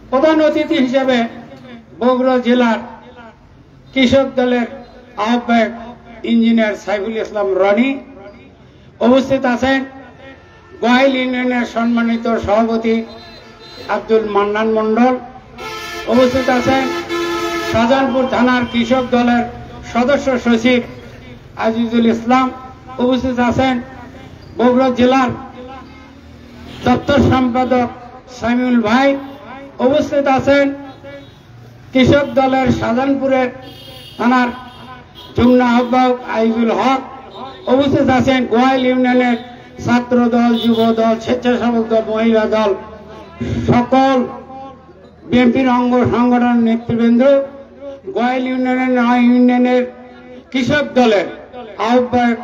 প্রধান অতিথি হিসেবে বগুড়া জেলার কৃষক দলের আহ্বায়ক ইঞ্জিনিয়ার সাইফুল ইসলাম রনি। উপস্থিত আছেন কোয়াইল ইউনিয়নের সম্মানিত সভাপতি আব্দুল মান্নান মন্ডল। উপস্থিত আছেন শাহজাহানপুর থানার কৃষক দলের সদস্য সচিব আজিজুল ইসলাম। উপস্থিত আছেন বগুড়া জেলার দপ্তর সম্পাদক সামিউল ভাই। উপস্থিত আছেন কৃষক দলের শাহজাহানপুরের থানার যুগ্ম আহ্বায়ক আইজুল হক। উপস্থিত আছেন কোয়াইল ইউনিয়নের ছাত্র দল, যুব দল, স্বেচ্ছাসেবক দল, মহিলা দল, সকল বিএনপির অঙ্গ সংগঠনের নেতৃবৃন্দ, কোয়াইল ইউনিয়নের 9 ইউনিয়নের কৃষক দলের আহ্বায়ক,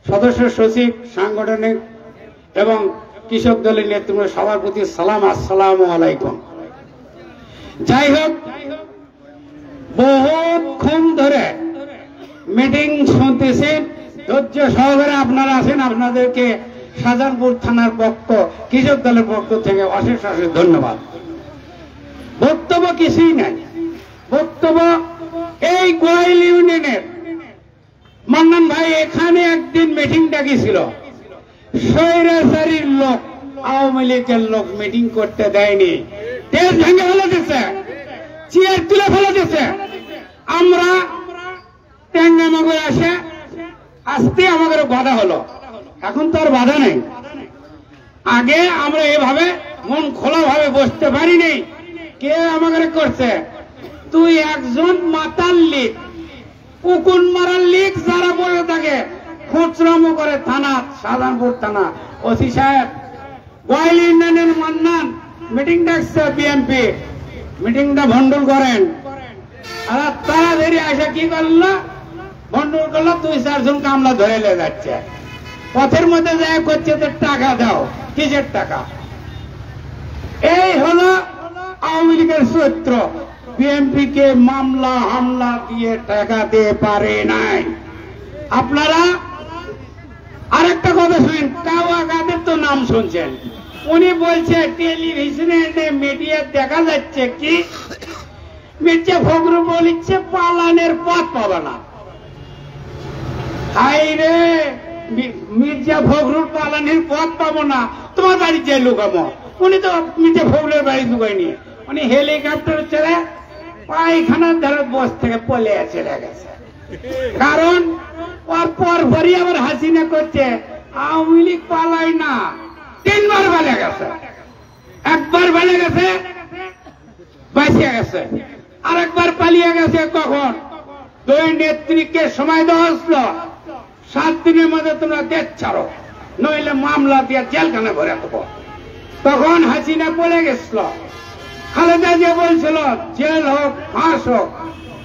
সদস্য সচিব, সাংগঠনিক এবং কৃষক দলের নেতৃত্ব, সবার প্রতি সালাম, আসসালামু আলাইকুম। যাই হোক, বহুক্ষণ ধরে মিটিং শুনতেছেন, ধৈর্য সহকারে আপনারা আছেন। আপনাদেরকে শাহজাহানপুর থানার পক্ষ, কৃষক দলের পক্ষ থেকে অশেষ অশেষ ধন্যবাদ। বক্তব্য কিছুই নাই। বক্তব্য এই কোয়াইল ইউনিয়নের মান্নান ভাই এখানে একদিন মিটিং ডাকিছিল। স্বৈরাচারীর লোক, আওয়ামী লীগের লোক মিটিং করতে দেয়নি, দেশ ভেঙে ফেলে দিচ্ছে, চেয়ার তুলে ফেলে দিচ্ছে। আমরা ট্যাঙ্গামাগরে আসে আসতে আমাদের বাধা হলো, এখন তো আর বাধা নেই। আগে আমরা এভাবে মন খোলা ভাবে বসতে পারিনি। কে আমাদের করছে? তুই একজন মাতাল লীগ, উকুন মারার লীগ, যারা বলে থাকে খুচরামো করে থানা, শাহজাহানপুর থানা ওসি সাহেব ওয়াইল ইউনিয়নের মান্নান মিটিং ডাকছে বিএনপি, মিটিংটা ভন্ডুল করেন। আর তাড়াতাড়ি এসে কি করলো, ভন্ডুল করলো, 2-4 জন কামলা ধরে লে যাচ্ছে। পথের মধ্যে যায় করছে তো টাকা দাও, কিসের টাকা? এই হলো আওয়ামী লীগের চরিত্র। বিএনপি কে মামলা হামলা দিয়ে ঠেকাতে পারে নাই। আপনারা আরেকটা কথা শুনেন, কাওয়া কাদের তো নাম শুনছেন। উনি বলছে টেলিভিশনে মিডিয়া দেখা যাচ্ছে কি মির্জা ফখরুল বলছে পালানের পথ পাবে না। হাই রে, মির্জা ফখরুল পালানের পথ পাবো না, তোমার বাড়ি যে লুকামো। উনি তো মির্জা ফখরুলের বাড়ি লুকায়নি, উনি হেলিকপ্টার ছেড়ে পায়খানার ধারে বস থেকে পলে চলে গেছে। কারণ ওর পরপরই আবার হাসিনা করছে আওয়ামী লীগ পালাই না, 3 বার বেলে গেছে। একবার বেলে গেছে, বাঁচিয়ে গেছে, আরেকবার পালিয়ে গেছে। কখন? 2 নেত্রীকে সময় দেওয়া হচ্ছিল 7 দিনের মধ্যে তোমরা দেশ ছাড়ো, নইলে মামলা দিয়ে জেলখানা ভরে দেবো। তখন হাসিনা পড়ে গেছিল। খালেদা যে বলছিল জেল হোক ফাঁস হোক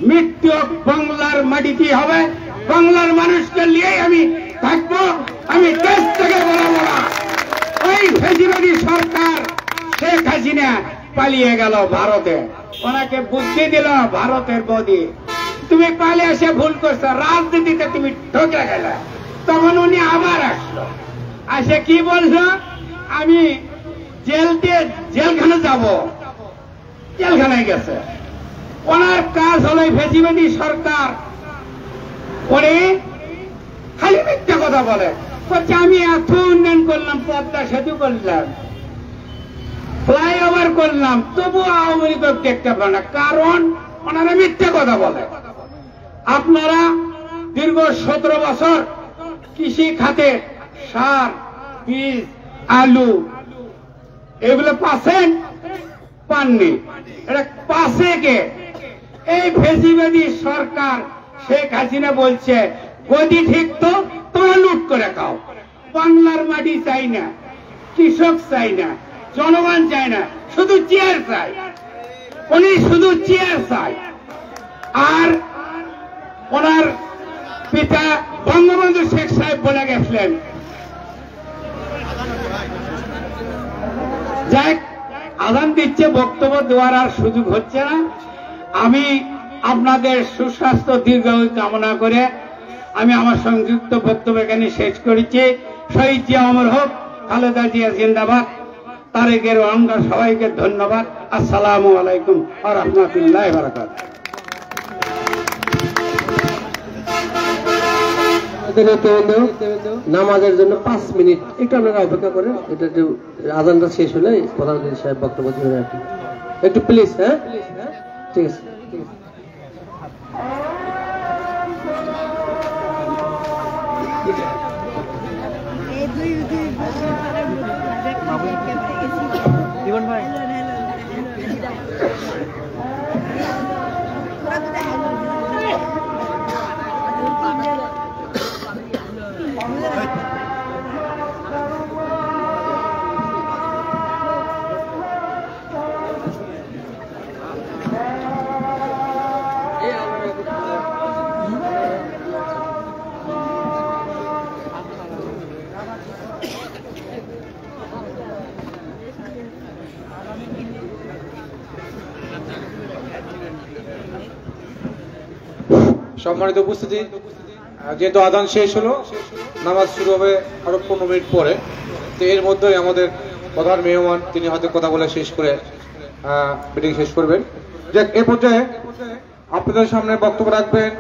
মৃত্যু হোক বাংলার মাটিতে হবে, বাংলার মানুষকে নিয়েই আমি থাকবো, আমি দেশ থেকে বলাবো না। ওই ফেসিবাদী সরকার শেখ হাসিনা পালিয়ে গেল ভারতে, ওনাকে বুদ্ধি দিল ভারতের মোদি, তুমি পালিয়ে এসে ভুল করছো, রাজনীতিতে তুমি ঠকে গেলে। তখন উনি আবার আসলো, আসে কি বলছো, আমি জেলখানে যাব, জেলখানায় গেছে। ওনার কাজ হলো ফেসিবাদী সরকার, উনি খালি মিথ্যা কথা বলে, বলছে আমি এত উন্নয়ন করলাম, পদ্মা সেতু করলাম, ফ্লাইওভার করলাম, তবু আওয়ামী লীগ দেখতে পারে না, কারণ ওনারা মিথ্যা কথা বলে। আপনারা দীর্ঘ 17 বছর কৃষি খাতে সার, বীজ, আলু এগুলো পাচ্ছেন, পাননি। এটা পাশে কে? এই ফেসিবাদী সরকার শেখ হাসিনা বলছে গদি ঠিক তো তোমরা লুট করে খাও। বাংলার মাটি চাই না, কৃষক চাই না, জনগণ চাই না, শুধু চেয়ার চাই। উনি শুধু চেয়ার চাই। আর ওনার পিতা বঙ্গবন্ধু শেখ সাহেব বলে গেছিলেন, যাক আদান দিচ্ছে, বক্তব্য দেওয়ার আর সুযোগ হচ্ছে না। আমি আপনাদের সুস্বাস্থ্য দীর্ঘায়ু কামনা করে আমি আমার সংযুক্ত বক্তব্য এখানে শেষ করেছি। শহীদ জিয়া অমর হোক, খালেদা জিয়া জিন্দাবাদ, তারেকের রহমান, সবাইকে ধন্যবাদ। আসসালামু আলাইকুম ওয়া রাহমাতুল্লাহি ওয়া বারাকাতুহু। নামাজের জন্য 5 মিনিট একটু আপনারা অপেক্ষা করেন, এটা একটু আজানটা শেষ হলে প্রধানমন্ত্রী সাহেব বক্তব্য দেবেন আর কি। একটু প্লিজ, হ্যাঁ ঠিক আছে। জীবন ভাই সম্মানিত উপস্থিতি, যেহেতু আদান শেষ হলো, নামাজ শুরু হবে আরো 15 মিনিট পরে। তো এর মধ্যেই আমাদের প্রধান মেহমান তিনি হয়তো কথা বলে শেষ করে মিটিং শেষ করবেন। যাক, এর পর্যায়ে আপনাদের সামনে বক্তব্য রাখবেন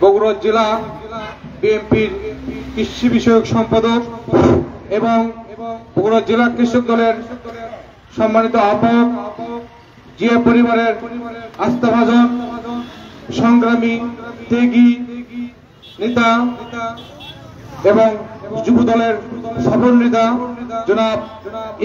বগুড়া জেলা বিএনপির কৃষি বিষয়ক সম্পাদক এবং বগুড়া জেলা কৃষক দলের সম্মানিত আহ্বায়ক, জিয়া পরিবারের আস্থাভাজন, সংগ্রামী, ত্যাগী নেতা এবং যুব দলের সফল নেতা জনাব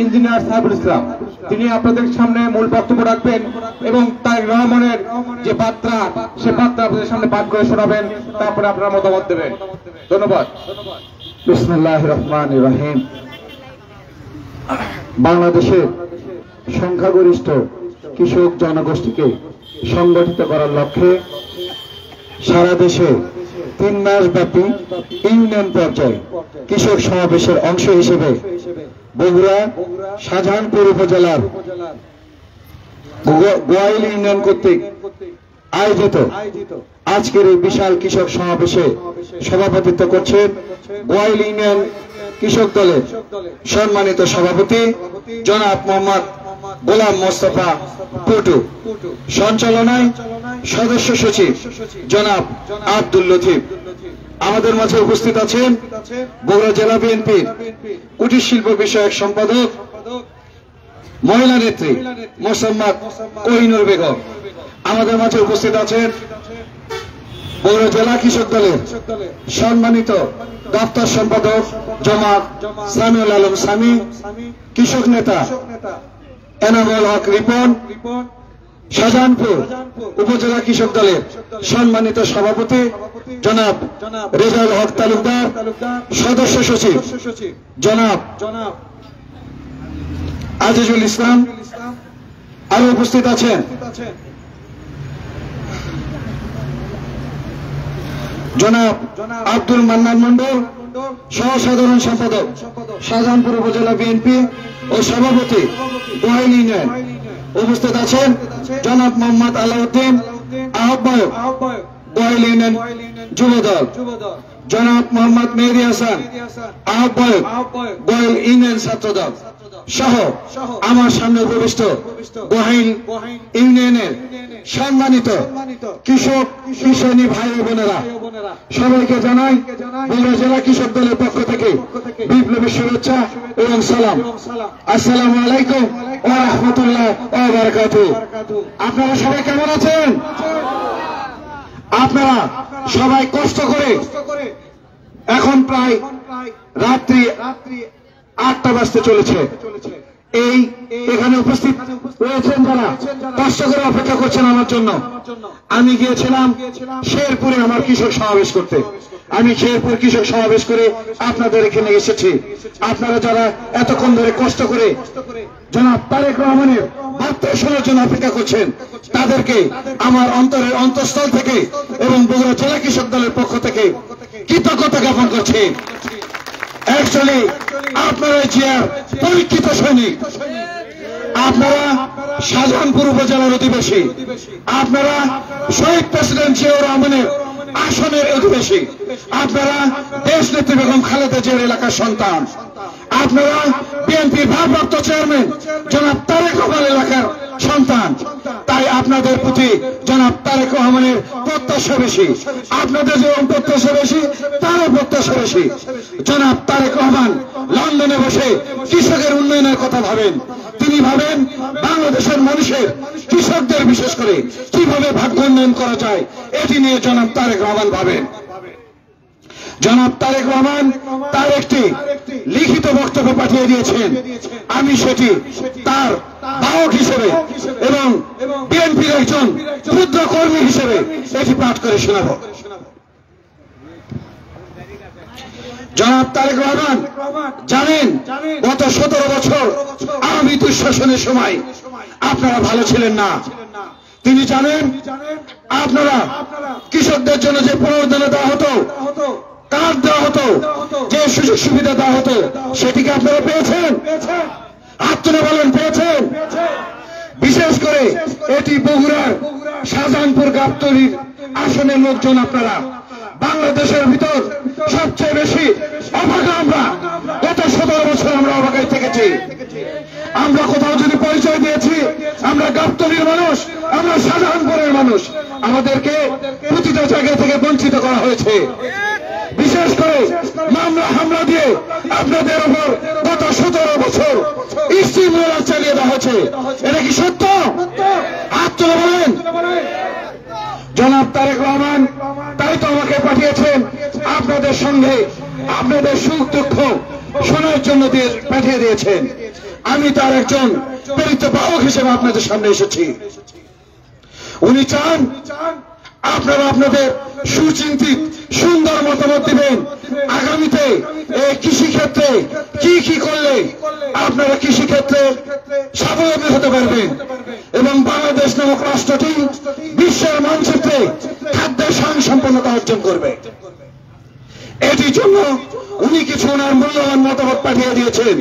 ইঞ্জিনিয়ার সাহেবুল ইসলাম, তিনি আপনাদের সামনে মূল বক্তব্য রাখবেন এবং তারেক রহমানের যে বার্তা, সে বার্তা আপনাদের সামনে পাঠ করে শোনাবেন, তারপরে আপনারা মতামত দেবেন। ধন্যবাদ। বিসমিল্লাহির রহমানির রহিম। বাংলাদেশের সংখ্যাগরিষ্ঠ কৃষক জনগোষ্ঠীকে সংগঠিত করার লক্ষ্যে সারা দেশে 3 মাস ব্যাপী ইউনিয়ন পর্যায়ে কৃষক সমাবেশের অংশ হিসেবে বগুড়া শাহজাহানপুর উপজেলার গোয়াইল ইউনিয়ন কর্তৃক আয়োজিত আজকের এই বিশাল কৃষক সমাবেশে সভাপতিত্ব করছেন গোয়াইল ইউনিয়ন কৃষক দলের সম্মানিত সভাপতি জনাব মোহাম্মদ গোলাম মোস্তফা টুটু, সঞ্চালনায় সদস্য সচিব জনাব আব্দুল লতিফ। আমাদের মাঝে উপস্থিত আছেন বগুড়া জেলা বিএনপির কুটির শিল্প বিষয়ক সম্পাদক মহিলা নেত্রী মোসাম্মদ কোহিনুর বেগম। আমাদের মাঝে উপস্থিত আছেন বগুড়া জেলা কৃষক দলের সম্মানিত দপ্তর সম্পাদক জনাব সামিউল আলম সামি, কৃষক নেতা এনামুল হক রিপন, শাহজাহানপুর উপজেলা কৃষক দলের সম্মানিত সভাপতি জনাব রেজাউল হক তালুকদার, সদস্য সচিব জনাব আজিজুল ইসলাম। আরো উপস্থিত আছেন জনাব আব্দুল মান্নান মন্ডল, সহ সাধারণ সম্পাদক শাহজাহানপুর উপজেলা বিএনপি ও সভাপতি গোয়াইল ইউনিয়ন। উপস্থিত আছেন জনাব মোহাম্মদ আলাউদ্দিন, আহ্বায়ক গোয়াইল ইউনিয়ন যুবদল, জনাব মোহাম্মদ মেহেদি হাসান, আহ্বায়ক গোয়াইল ইউনিয়ন ছাত্রদল সহ আমার সামনে উপবিষ্ট গোয়াইল ইউনিয়নের সম্মানিত কৃষক কিশোরী ভাই ও বোনেরা, সবাইকে জানাই বগুড়া জেলা কৃষক দলের পক্ষ থেকে বিপ্লবী শুভেচ্ছা এবং সালাম। আসসালামু আলাইকুম ওয়া রাহমাতুল্লাহ ওয়া বারাকাতুহু। আপনারা সবাই কেমন আছেন? আপনারা সবাই কষ্ট করে এখন প্রায় রাত্রি 8টা বাজতে চলেছে। এই এখানে উপস্থিত রয়েছেন যারা কষ্ট করে অপেক্ষা করছেন আমার জন্য। আমি গিয়েছিলাম শেরপুরে আমার কৃষক সমাবেশ করতে। আমি শেরপুর কৃষক সমাবেশ করে আপনাদের এখানে এসেছি। আপনারা যারা এতক্ষণ ধরে কষ্ট করে জনাব তারেক রহমানের বার্তা শোনার জন্য অপেক্ষা করছেন, তাদেরকে আমার অন্তরের অন্তঃস্থল থেকে এবং বগুড়া জেলা কৃষক দলের পক্ষ থেকে কৃতজ্ঞতা জ্ঞাপন করছি। অ্যাকচুয়ালি আপনারা জিয়ার পরীক্ষিত সৈনিক, আপনারা শাহজাহানপুর উপজেলার অধিবাসী, আপনারা শহীদ প্রেসিডেন্ট জিয়াউর রহমানের আসনের অধিবাসী, আপনারা দেশ নেত্রী বেগম খালেদা জিয়ার এলাকার সন্তান, আপনারা বিএনপির ভারপ্রাপ্ত চেয়ারম্যান জনাব তারেক রহমান এলাকার সন্তান। তাই আপনাদের প্রতি জনাব তারেক রহমানের প্রত্যাশা বেশি, আপনাদের যেমন প্রত্যাশা বেশি তারও প্রত্যাশা বেশি। জনাব তারেক রহমান লন্ডনে বসে কৃষকের উন্নয়নের কথা ভাবেন। তিনি ভাবেন বাংলাদেশের মানুষের, কৃষকদের বিশেষ করে কিভাবে ভাগ্য উন্নয়ন করা যায়, এটি নিয়ে জনাব তারেক রহমান ভাবেন। জনাব তারেক রহমান তার একটি লিখিত বক্তব্য পাঠিয়ে দিয়েছেন। আমি সেটি তার বাহক হিসেবে এবং বিএনপির একজন ক্ষুদ্র কর্মী হিসেবে এটি পাঠ করে শোনাব। জনাব তারেক রহমান জানেন গত 17 বছর আওয়ামী দুঃশাসনের সময় আপনারা ভালো ছিলেন না। তিনি জানেন আপনারা কৃষকদের জন্য যে প্রণোদনা দেওয়া হতো, কার্ড দেওয়া হতো, যে সুযোগ সুবিধা দেওয়া হতো, সেটিকে আপনারা পেয়েছেন? আপনারা বলেন পেয়েছেন? বিশেষ করে এটি বগুড়ার শাহজাহানপুর গাবতলীর আসনের লোকজন। আপনারা বাংলাদেশের ভিতর সবচেয়ে বেশি অভাগা আমরা গত 17 বছর আমরা অভাগায় থেকেছি। আমরা কোথাও যদি পরিচয় দিয়েছি আমরা গাবতলীর মানুষ, আমরা শাহজাহানপুরের মানুষ, আমাদেরকে প্রতিটা জায়গা থেকে বঞ্চিত করা হয়েছে। বিশেষ করে মামলা হামলা দিয়ে আপনাদের উপর গত 17 বছর স্টিমরোলার চালিয়ে দেওয়া হয়েছে। এটা কি সত্য? হাত তুলে বলেন। জনাব তারেক রহমান তাই তো আমাকে পাঠিয়েছেন আপনাদের সঙ্গে আপনাদের সুখ দুঃখ শোনার জন্য পাঠিয়ে দিয়েছেন। আমি তার একজন প্রেরিত বাহক হিসেবে আপনাদের সামনে এসেছি। উনি চান আপনারা আপনাদের সুচিন্তিত সুন্দর মতামত দিবেন আগামীতে এই কৃষি ক্ষেত্রে কি করলে আপনারা কৃষি ক্ষেত্রে স্বাবলম্বী হতে পারবেন এবং বাংলাদেশ নামক রাষ্ট্রটি বিশ্বের মানচিত্রে খাদ্যের স্বয়ংসম্পন্নতা অর্জন করবে। এটির জন্য উনি কিছু ওনার মূল্যবান মতামত পাঠিয়ে দিয়েছেন,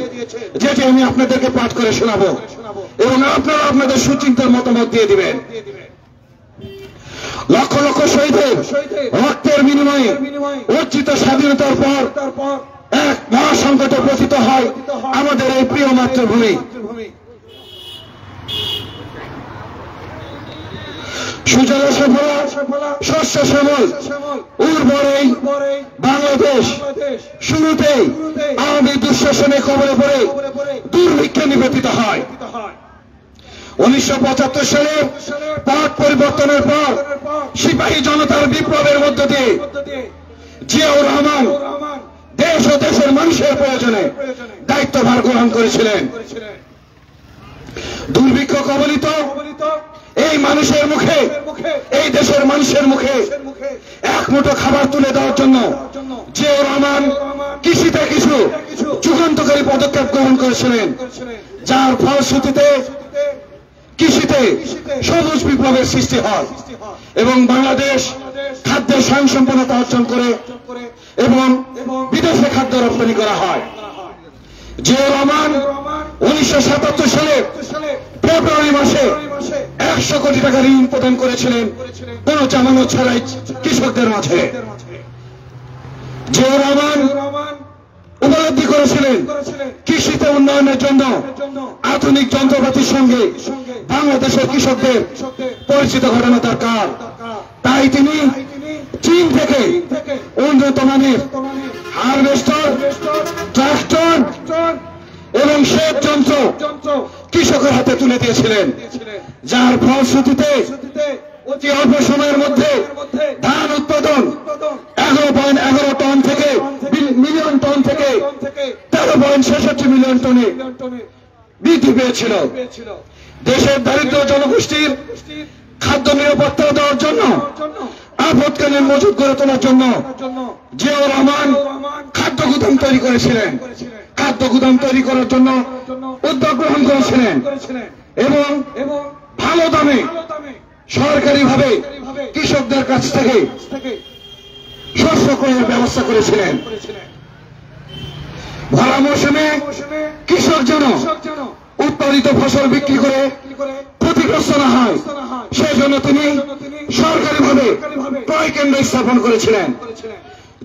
যেটি আমি আপনাদেরকে পাঠ করে শোনাবো এবং আপনারা আপনাদের সুচিন্তার মতামত দিয়ে দিবেন। লক্ষ লক্ষ শহীদের রক্তের বিনিময়ে অর্জিত স্বাধীনতার পর এক মহাসংকটে পতিত হয় আমাদের এই প্রিয় মাতৃভূমি। সুজলা সুফলা শস্য শ্যামল উর্বর এই বাংলাদেশ শুরুতেই আওয়ামী দুঃশাসনে কবলে পড়ে দুর্ভিক্ষে নিবেদিত হয়। 1975 সালে পট পরিবর্তনের পর সিপাহী জনতার বিপ্লবের মধ্য দিয়ে জিয়াউর রহমান দেশ ও দেশের মানুষের প্রয়োজনে দায়িত্বভার গ্রহণ করেছিলেন। দুর্ভিক্ষ কবলিত এই মানুষের মুখে, এই দেশের মানুষের মুখে এক মুঠো খাবার তুলে দেওয়ার জন্য জিয়াউর রহমান কৃষিতে কিছু যুগান্তকারী পদক্ষেপ গ্রহণ করেছিলেন, যার ফলশ্রুতিতে কৃষিতে সবুজ বিপ্লবের সৃষ্টি হয় এবং বাংলাদেশ খাদ্যের স্বয়ংসম্পন্নতা অর্জন করে এবং বিদেশে খাদ্য রপ্তানি করা হয়। জিয়াউর রহমান 1977 সালে ফেব্রুয়ারি মাসে 100 কোটি টাকা ঋণ প্রদান করেছিলেন কোন জামানত ছাড়াই কৃষকদের মাঝে। জিয়াউর রহমান উপলব্ধি করেছিলেন কৃষিতে উন্নয়নের জন্য আধুনিক যন্ত্রপাতির সঙ্গে বাংলাদেশের কৃষকদের পরিচিত ঘটানো দরকার। তাই তিনি চীন থেকে উন্নত মানের হারভেস্টার, ট্রাক্টর এবং সেচ যন্ত্র কৃষকের হাতে তুলে দিয়েছিলেন, যার ফলশ্রুতিতে অতি অল্প সময়ের মধ্যে ধান উৎপাদন 11.11 টন থেকে মিলিয়ন টন থেকে 13.66 মিলিয়ন টনে বৃদ্ধি পেয়েছিল। দেশের দারিদ্র জনগোষ্ঠীর খাদ্য নিরাপত্তা দেওয়ার জন্য, আপৎকালীন মজুদ গড়ে তোলার জন্য জিয়াউর রহমান খাদ্য গুদাম তৈরি করেছিলেন। খাদ্য গুদাম তৈরি করার জন্য উদ্যোগ গ্রহণ করেছিলেন এবং ভালো দামে সরকারিভাবে কৃষকদের কাছ থেকে শস্য ক্রয়ের ব্যবস্থা করেছিলেন। ভরা মৌসুমে কৃষক যেন উৎপাদিত ফসল বিক্রি করে ক্ষতিগ্রস্ত না হয়, সেজন্য তিনি সরকারিভাবে ক্রয় কেন্দ্র স্থাপন করেছিলেন।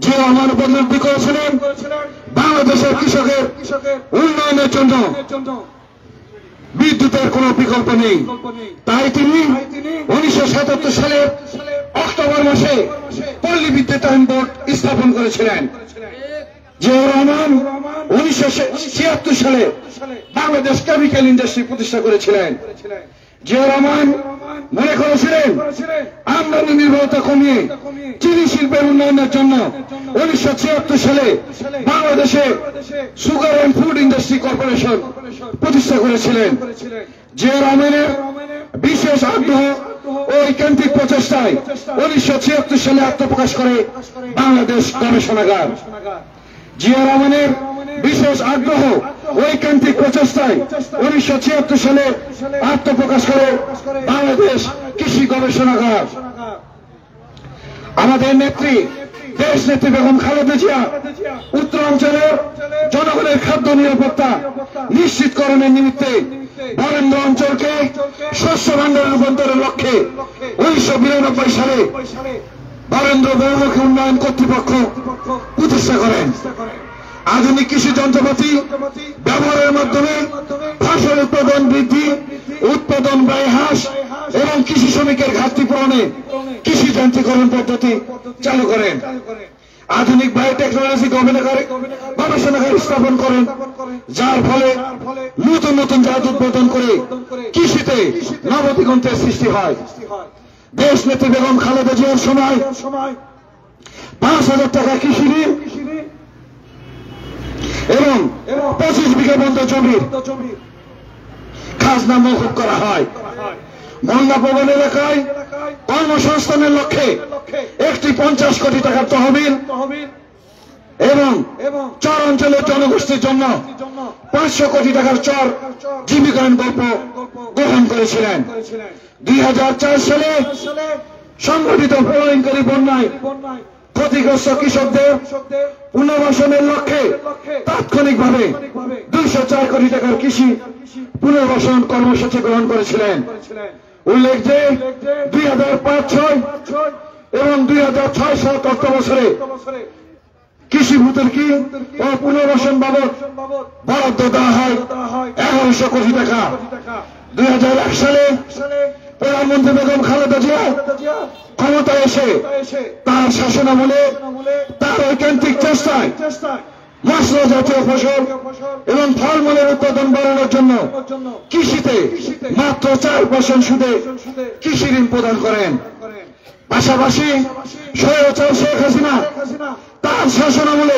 যে আমার উপলব্ধি করেছিলেন বাংলাদেশের কৃষকের উন্নয়নের জন্য বিদ্যুতের কোন বিকল্প নেই, তাই তিনি 1977 সালের অক্টোবর মাসে পল্লী বিদ্যুতায়ন বোর্ড স্থাপন করেছিলেন। জিয়াউর রহমান 1976 সালে বাংলাদেশ কেমিক্যাল ইন্ডাস্ট্রি প্রতিষ্ঠা করেছিলেন। জিয়াউর রহমান মনে করেছিলেন আমদানি নির্ভরতা কমিয়ে চিনি শিল্পের উন্নয়নের জন্য 1976 সালে বাংলাদেশে sugar and food industry corporation প্রতিষ্ঠা করেছিলেন। জিয়াউর রহমানের বিশেষ আগ্রহ ও ঐকান্তিক প্রচেষ্টায় 1976 সালে আত্মপ্রকাশ করে বাংলাদেশ গবেষণাগার। জিয়াউর রহমানের বিশেষ আগ্রহ ঐকান্তিক প্রচেষ্টায় 1976 সালে আত্মপ্রকাশ করে বাংলাদেশ কৃষি গবেষণাগার। আমাদের নেত্রী দেশ নেত্রী বেগম খালেদা জিয়া উত্তরাঞ্চলের জনগণের খাদ্য নিরাপত্তা নিশ্চিতকরণের নিমিত্তে বরেন্দ্র অঞ্চলকে শস্য ভাণ্ডারে রূপান্তরের লক্ষ্যে 1992 সালে বরেন্দ্র বহুমুখী উন্নয়ন কর্তৃপক্ষ প্রতিষ্ঠা করেন। আধুনিক কৃষি যন্ত্রপাতি ব্যবহারের মাধ্যমে ফসল উৎপাদন বৃদ্ধি, উৎপাদন ব্যয় হ্রাস এবং কৃষি শ্রমিকের ঘাটতি পূরণে কৃষি যান্ত্রিকরণ পদ্ধতি চালু করেন। আধুনিক বায়োটেকনোলজি গবেষণাগার স্থাপন করেন, যার ফলে নতুন নতুন জাত উৎপাদন করে কৃষিতে নবদিগন্তের সৃষ্টি হয়। দেশ নেত্রী বেগম খালেদা জিয়ার সময় 5,000 টাকা কৃষি ঋণ এবং 25 বিঘা বন্ধ জমির খাজনা মওকুফ করা হয়। মন্দাপবন এলাকায় কর্মসংস্থানের লক্ষ্যে একটি 50 কোটি টাকার তহবিল এবং চর অঞ্চলের জনগোষ্ঠীর জন্য 500 কোটি টাকার চর জীবিকায়ন গল্প গ্রহণ করেছিলেন। 2004 সালে সংগঠিত প্রলয়ঙ্করী বন্যায় ক্ষতিগ্রস্ত কৃষকদের পুনর্বাসনের লক্ষ্যে তাৎক্ষণিকভাবে 204 কোটি টাকার কৃষি পুনর্বাসন কর্মসূচি গ্রহণ করেছিলেন। উল্লেখ যে 2005-06 এবং 2006-07 অর্থ বছরে কৃষি ভূতুর্কি ও পুনর্বাসন বাবদ বরাদ্দ দেওয়া হয় 1100 কোটি টাকা। 2001 সালে প্রধানমন্ত্রী বেগম খালেদা জিয়া ক্ষমতায় এসে তার শাসনামলে তার ঐকান্তিক চেষ্টায় মশলা জাতীয় ফসল এবং ফলমূলের উৎপাদন বাড়ানোর জন্য কৃষিতে মাত্র 4% সুদে কৃষি ঋণ প্রদান করেন। পাশাপাশি স্বৈরাচার শেখ হাসিনা তার শাসনামলে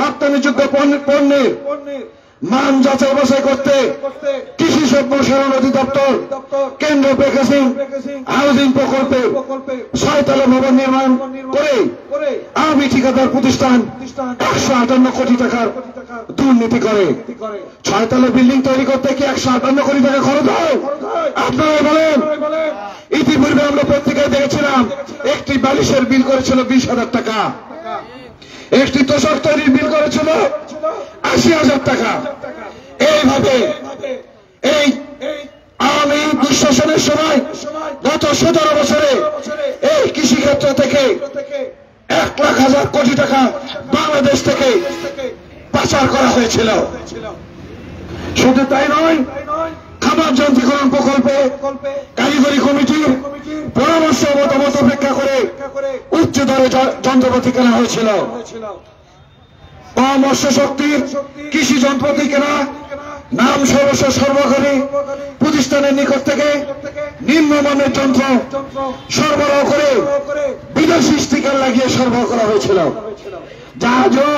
রপ্তানিযোগ্য পণ্যের মান যাচাই বাছাই করতে কৃষি সম্পদ সরণ অধিদপ্তর কেন্দ্র প্যাকেজিং হাউজিং প্রকল্পে 6 তলা ভবন নির্মাণ করে আওয়ামী ঠিকাদার প্রতিষ্ঠান 158 কোটি টাকার দুর্নীতি করে। 6 তলা বিল্ডিং তৈরি করতে কি 158 কোটি টাকা খরচ হয়? আপনারা বলেন। ইতিপূর্বে আমরা পত্রিকায় দেখেছিলাম একটি বালিশের বিল করেছিল 20,000 টাকা, একটি তোষক তৈরির বিল করেছিল 80,000 টাকা। এইভাবে এই আওয়ামী দুঃশাসনের সময় গত 17 বছরে এই কৃষিক্ষেত্র থেকে 1,00,000 কোটি টাকা বাংলাদেশ থেকে পাচার করা হয়েছিল। শুধু তাই নয়, খামার যন্ত্রীকরণ প্রকল্পে কারিগরি কমিটির পরামর্শ মতামত উপেক্ষা করে উচ্চ দরে যন্ত্রপাতি কেনা হয়েছিল। কম অশ্ব শক্তির কৃষি যন্ত্রপাতি কেনা, নাম সর্বস্ব সরবরাহকারী প্রতিষ্ঠানের নিকট থেকে নিম্নমানের যন্ত্র সরবরাহ করে বিদেশি স্টিকার লাগিয়ে সরবরাহ করা হয়েছিল, যা আজও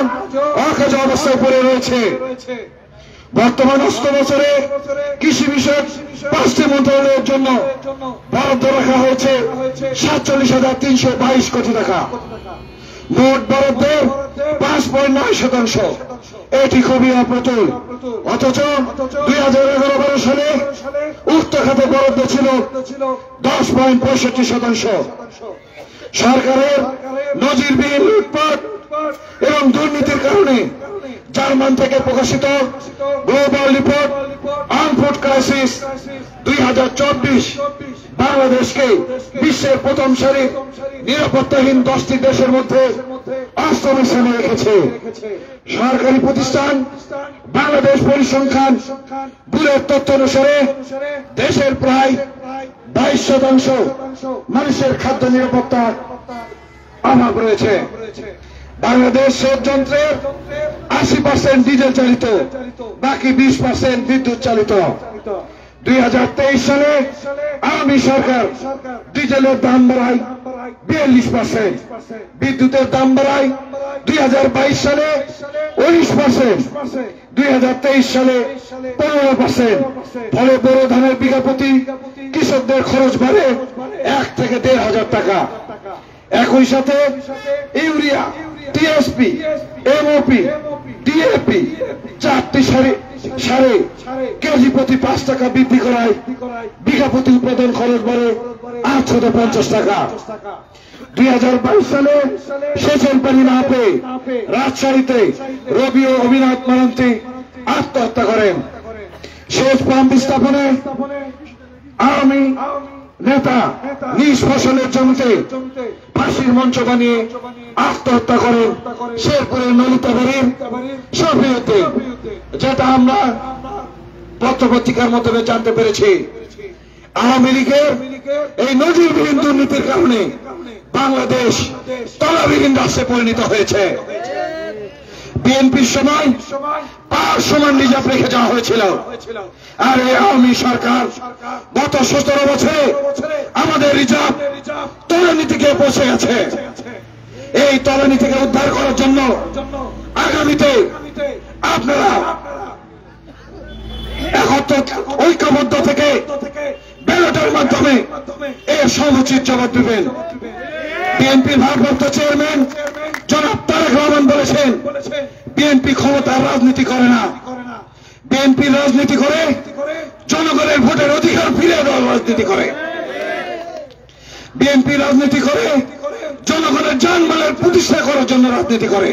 অকেজ অবস্থায় পড়ে রয়েছে। বর্তমান অর্থ বছরে কৃষি বিষয়ক 5টি মন্ত্রণালয়ের জন্য বরাদ্দ রাখা হয়েছে 47,322 কোটি টাকা। মোট বরাদ্দের 5.9%। এটি খুবই অপ্রতুল। অথচ 2011-12 সালে উক্ত খাতে বরাদ্দ ছিল 10.65%। সরকারের নজিরবিহীন লুটপাট এবং দুর্নীতির কারণে জার্মান থেকে প্রকাশিত global report on food crisis 2024 বাংলাদেশকে বিশ্বের প্রথম সারির নিরাপত্তাহীন 10টি দেশের মধ্যে 8ম স্থানে রেখেছে। সরকারি প্রতিষ্ঠান বাংলাদেশ পরিসংখ্যান ব্যুরোর তথ্য অনুসারে দেশের প্রায় 22% মানুষের খাদ্য নিরাপত্তার অভাব রয়েছে। বাংলাদেশ সেচ যন্ত্রের 80% ডিজেল চালিত, বাকি 20% বিদ্যুৎ চালিত। 2023 সালে আওয়ামী সরকার ডিজেলের দাম বাড়ায় 42%, বিদ্যুতের দাম বাড়ায় 2022 সালে 19%, 2023 সালে 15%। ফলে বোরো ধানের বিঘা প্রতি কৃষকদের খরচ বাড়ে 1 থেকে 1,500 টাকা। একই সাথে ইউরিয়া, টিএসপি, এমওপি, ডিএপি 4টি সারে কেজি প্রতি 5 টাকা বৃদ্ধি করায় বিঘা প্রতি উৎপাদন খরচ বাড়ে 850 টাকা। 2022 সালে সেচের পানি না পেয়ে রাজশাহীতে রবি ও অভিনাথ মারান্তি আত্মহত্যা করেন। সেচ পাম্প স্থাপনে আওয়ামী নেতা নিজ ফসলের জমিতে ফাঁসির মঞ্চ বানিয়ে আত্মহত্যা করেন শেরপুরের নলিতাবাড়ির শফিউদ্দিন, যেটা আমরা পত্রপত্রিকার মাধ্যমে জানতে পেরেছি। আওয়ামী লীগের এই নজিরবিহীন দুর্নীতির কারণে বাংলাদেশ তলাবিহীন রাষ্ট্রে পরিণত হয়েছে। বিএনপির সময় পার সমান রিজার্ভ রেখে যাওয়া হয়েছিল, আর এই আওয়ামী সরকার গত 17 বছরে আমাদের রিজার্ভ তলানিতে পৌঁছে গেছে। এই তলানিতে উদ্ধার করার জন্য আগামীতে আপনারা ঐক্যবদ্ধ থেকে ব্যালটের মাধ্যমে এর সমুচিত জবাব দেবেন। বিএনপির ভারপ্রাপ্ত চেয়ারম্যান জনাব তারেক রহমান বলেছেন, বিএনপি ক্ষমতার রাজনীতি করে না, বিএনপি রাজনীতি করে জনগণের ভোটের অধিকার ফিরিয়ে দেওয়ার রাজনীতি করে। বিএনপি রাজনীতি করে জনগণের জানমালের প্রতিষ্ঠা করার জন্য রাজনীতি করে।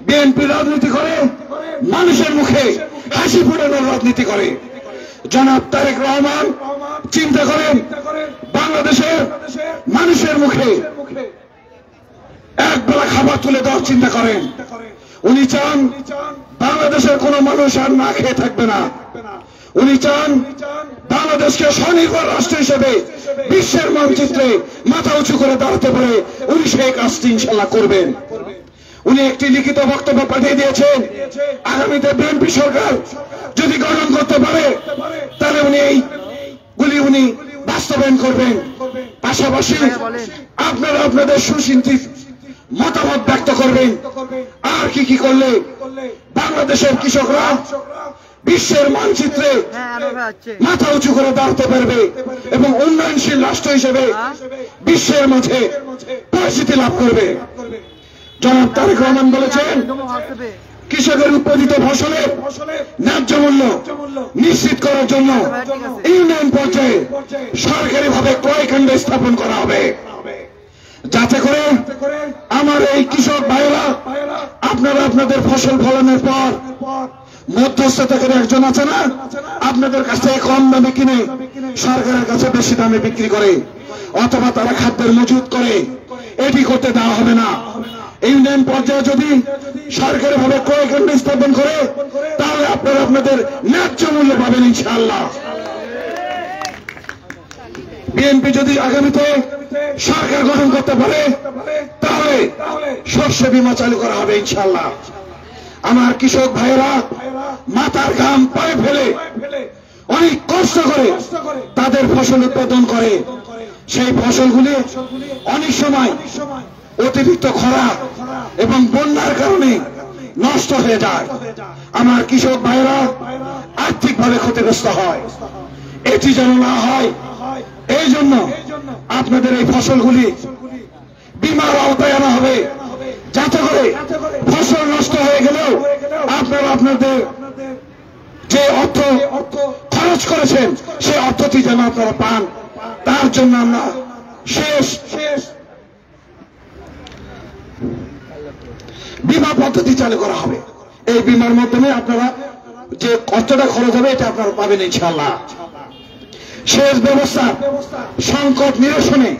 বিএনপি রাজনীতি করে মানুষের মুখে হাসি ফোটানোর রাজনীতি করে। জনাব তারেক রহমান চিন্তা করেন বাংলাদেশের মানুষের মুখে এক বেলা খাবার তুলে দেওয়ার চিন্তা করেন। উনি চান বাংলাদেশের কোন মানুষ আর না খেয়ে থাকবে না। উনি চান বাংলাদেশকে স্বনির্ভর রাষ্ট্র হিসেবে বিশ্বের মানচিত্রে মাথা উঁচু করে দাঁড়াতে পারে। উনি সেই কাজটি ইনশাল্লাহ করবেন। উনি একটি লিখিত বক্তব্য পাঠিয়ে দিয়েছেন, আগামীতে বিএনপি সরকার যদি গঠন করতে পারে তাহলে উনি এইগুলি উনি বাস্তবায়ন করবেন। পাশাপাশি আপনারা আপনাদের সুচিন্তিত মতামত ব্যক্ত করবেন আর কি কি করলে বাংলাদেশের কৃষকরা বিশ্বের মানচিত্রে মাথা উঁচু করে দাঁড়াতে পারবে এবং উন্নয়নশীল রাষ্ট্র হিসেবে বিশ্বের মাঝে পরিচিতি লাভ করবে। জনাব তারেক রহমান বলেছেন, কৃষকের উৎপাদিত ফসলের ন্যায্য মূল্য নিশ্চিত করার জন্য ইউনিয়ন পর্যায়ে সরকারিভাবে ক্রয় কেন্দ্র স্থাপন করা হবে, যাতে করে আমার এই কৃষক ভাইয়েরা আপনারা আপনাদের ফসল ফলানোর পর মধ্যস্থতাকারী একজন আছে না, আপনাদের কাছ থেকে কম দামে কিনে সরকারের কাছে বেশি দামে বিক্রি করে অথবা তারা খাদ্যের মজুত করে, এটি করতে দেওয়া হবে না। ইউনিয়ন পর্যায়ে যদি সরকারিভাবে ক্রয় কেন্দ্র স্থাপন করে তাহলে আপনারা আপনাদের ন্যায্য মূল্য পাবেন ইনশাআল্লাহ। বিএনপি যদি আগামীতে সরকার গঠন করতে পারে তাহলে শস্য বীমা চালু করা হবে ইনশাআল্লাহ। আমার কৃষক ভাইয়েরা মাথার ঘাম পায়ে ফেলে অনেক কষ্ট করে তাদের ফসল উৎপাদন করে, সেই ফসলগুলি অনেক সময় অতিরিক্ত খরা এবং বন্যার কারণে নষ্ট হয়ে যায়। আমার কৃষক ভাইয়েরা আর্থিকভাবে ক্ষতিগ্রস্ত হয়। এটি যেন না হয় এই জন্য আপনাদের এই ফসলগুলি বীমার আওতায় আনা হবে, যাতে করে ফসল নষ্ট হয়ে গেলেও আপনারা আপনাদের যে অর্থ খরচ করেছেন সেই অর্থটি যেন আপনারা পান। তার জন্য আমরা শেষ বীমা পদ্ধতি চালু করা হবে। এই বীমার মাধ্যমে আপনারা যে অর্থটা খরচ হবে এটা আপনারা পাবেন ইনশাআল্লাহ। শেষ ব্যবস্থা সংকট নিরসনে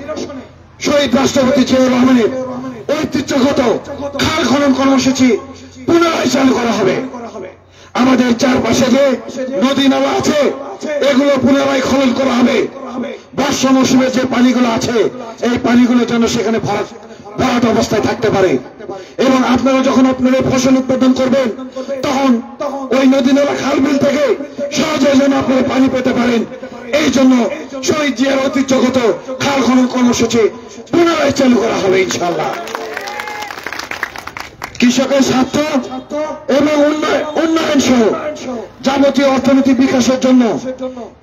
শহীদ রাষ্ট্রপতি জিয়াউর রহমানের ঐতিহ্যগত খাল খনন কর্মসূচি পুনরায় চালু করা হবে। আমাদের চারপাশে যে নদী নালা আছে এগুলো পুনরায় খনন করা হবে। বর্ষা মৌসুমে যে পানিগুলো আছে এই পানিগুলো যেন সেখানে ভরাট অবস্থায় থাকতে পারে এবং আপনারা যখন আপনাদের ফসল উৎপাদন করবেন তখন ওই নদী নালা খাল বিল থেকে সহজে যেন আপনারা পানি পেতে পারেন। এই জন্য শহীদ জিয়ার ঐতিহ্যগত খাল খনন কর্মসূচি পুনরায় চালু করা হবে ইনশাআল্লাহ। কৃষকের স্বার্থ এবং উন্নয়ন সহ যাবতীয় অর্থনৈতিক বিকাশের জন্য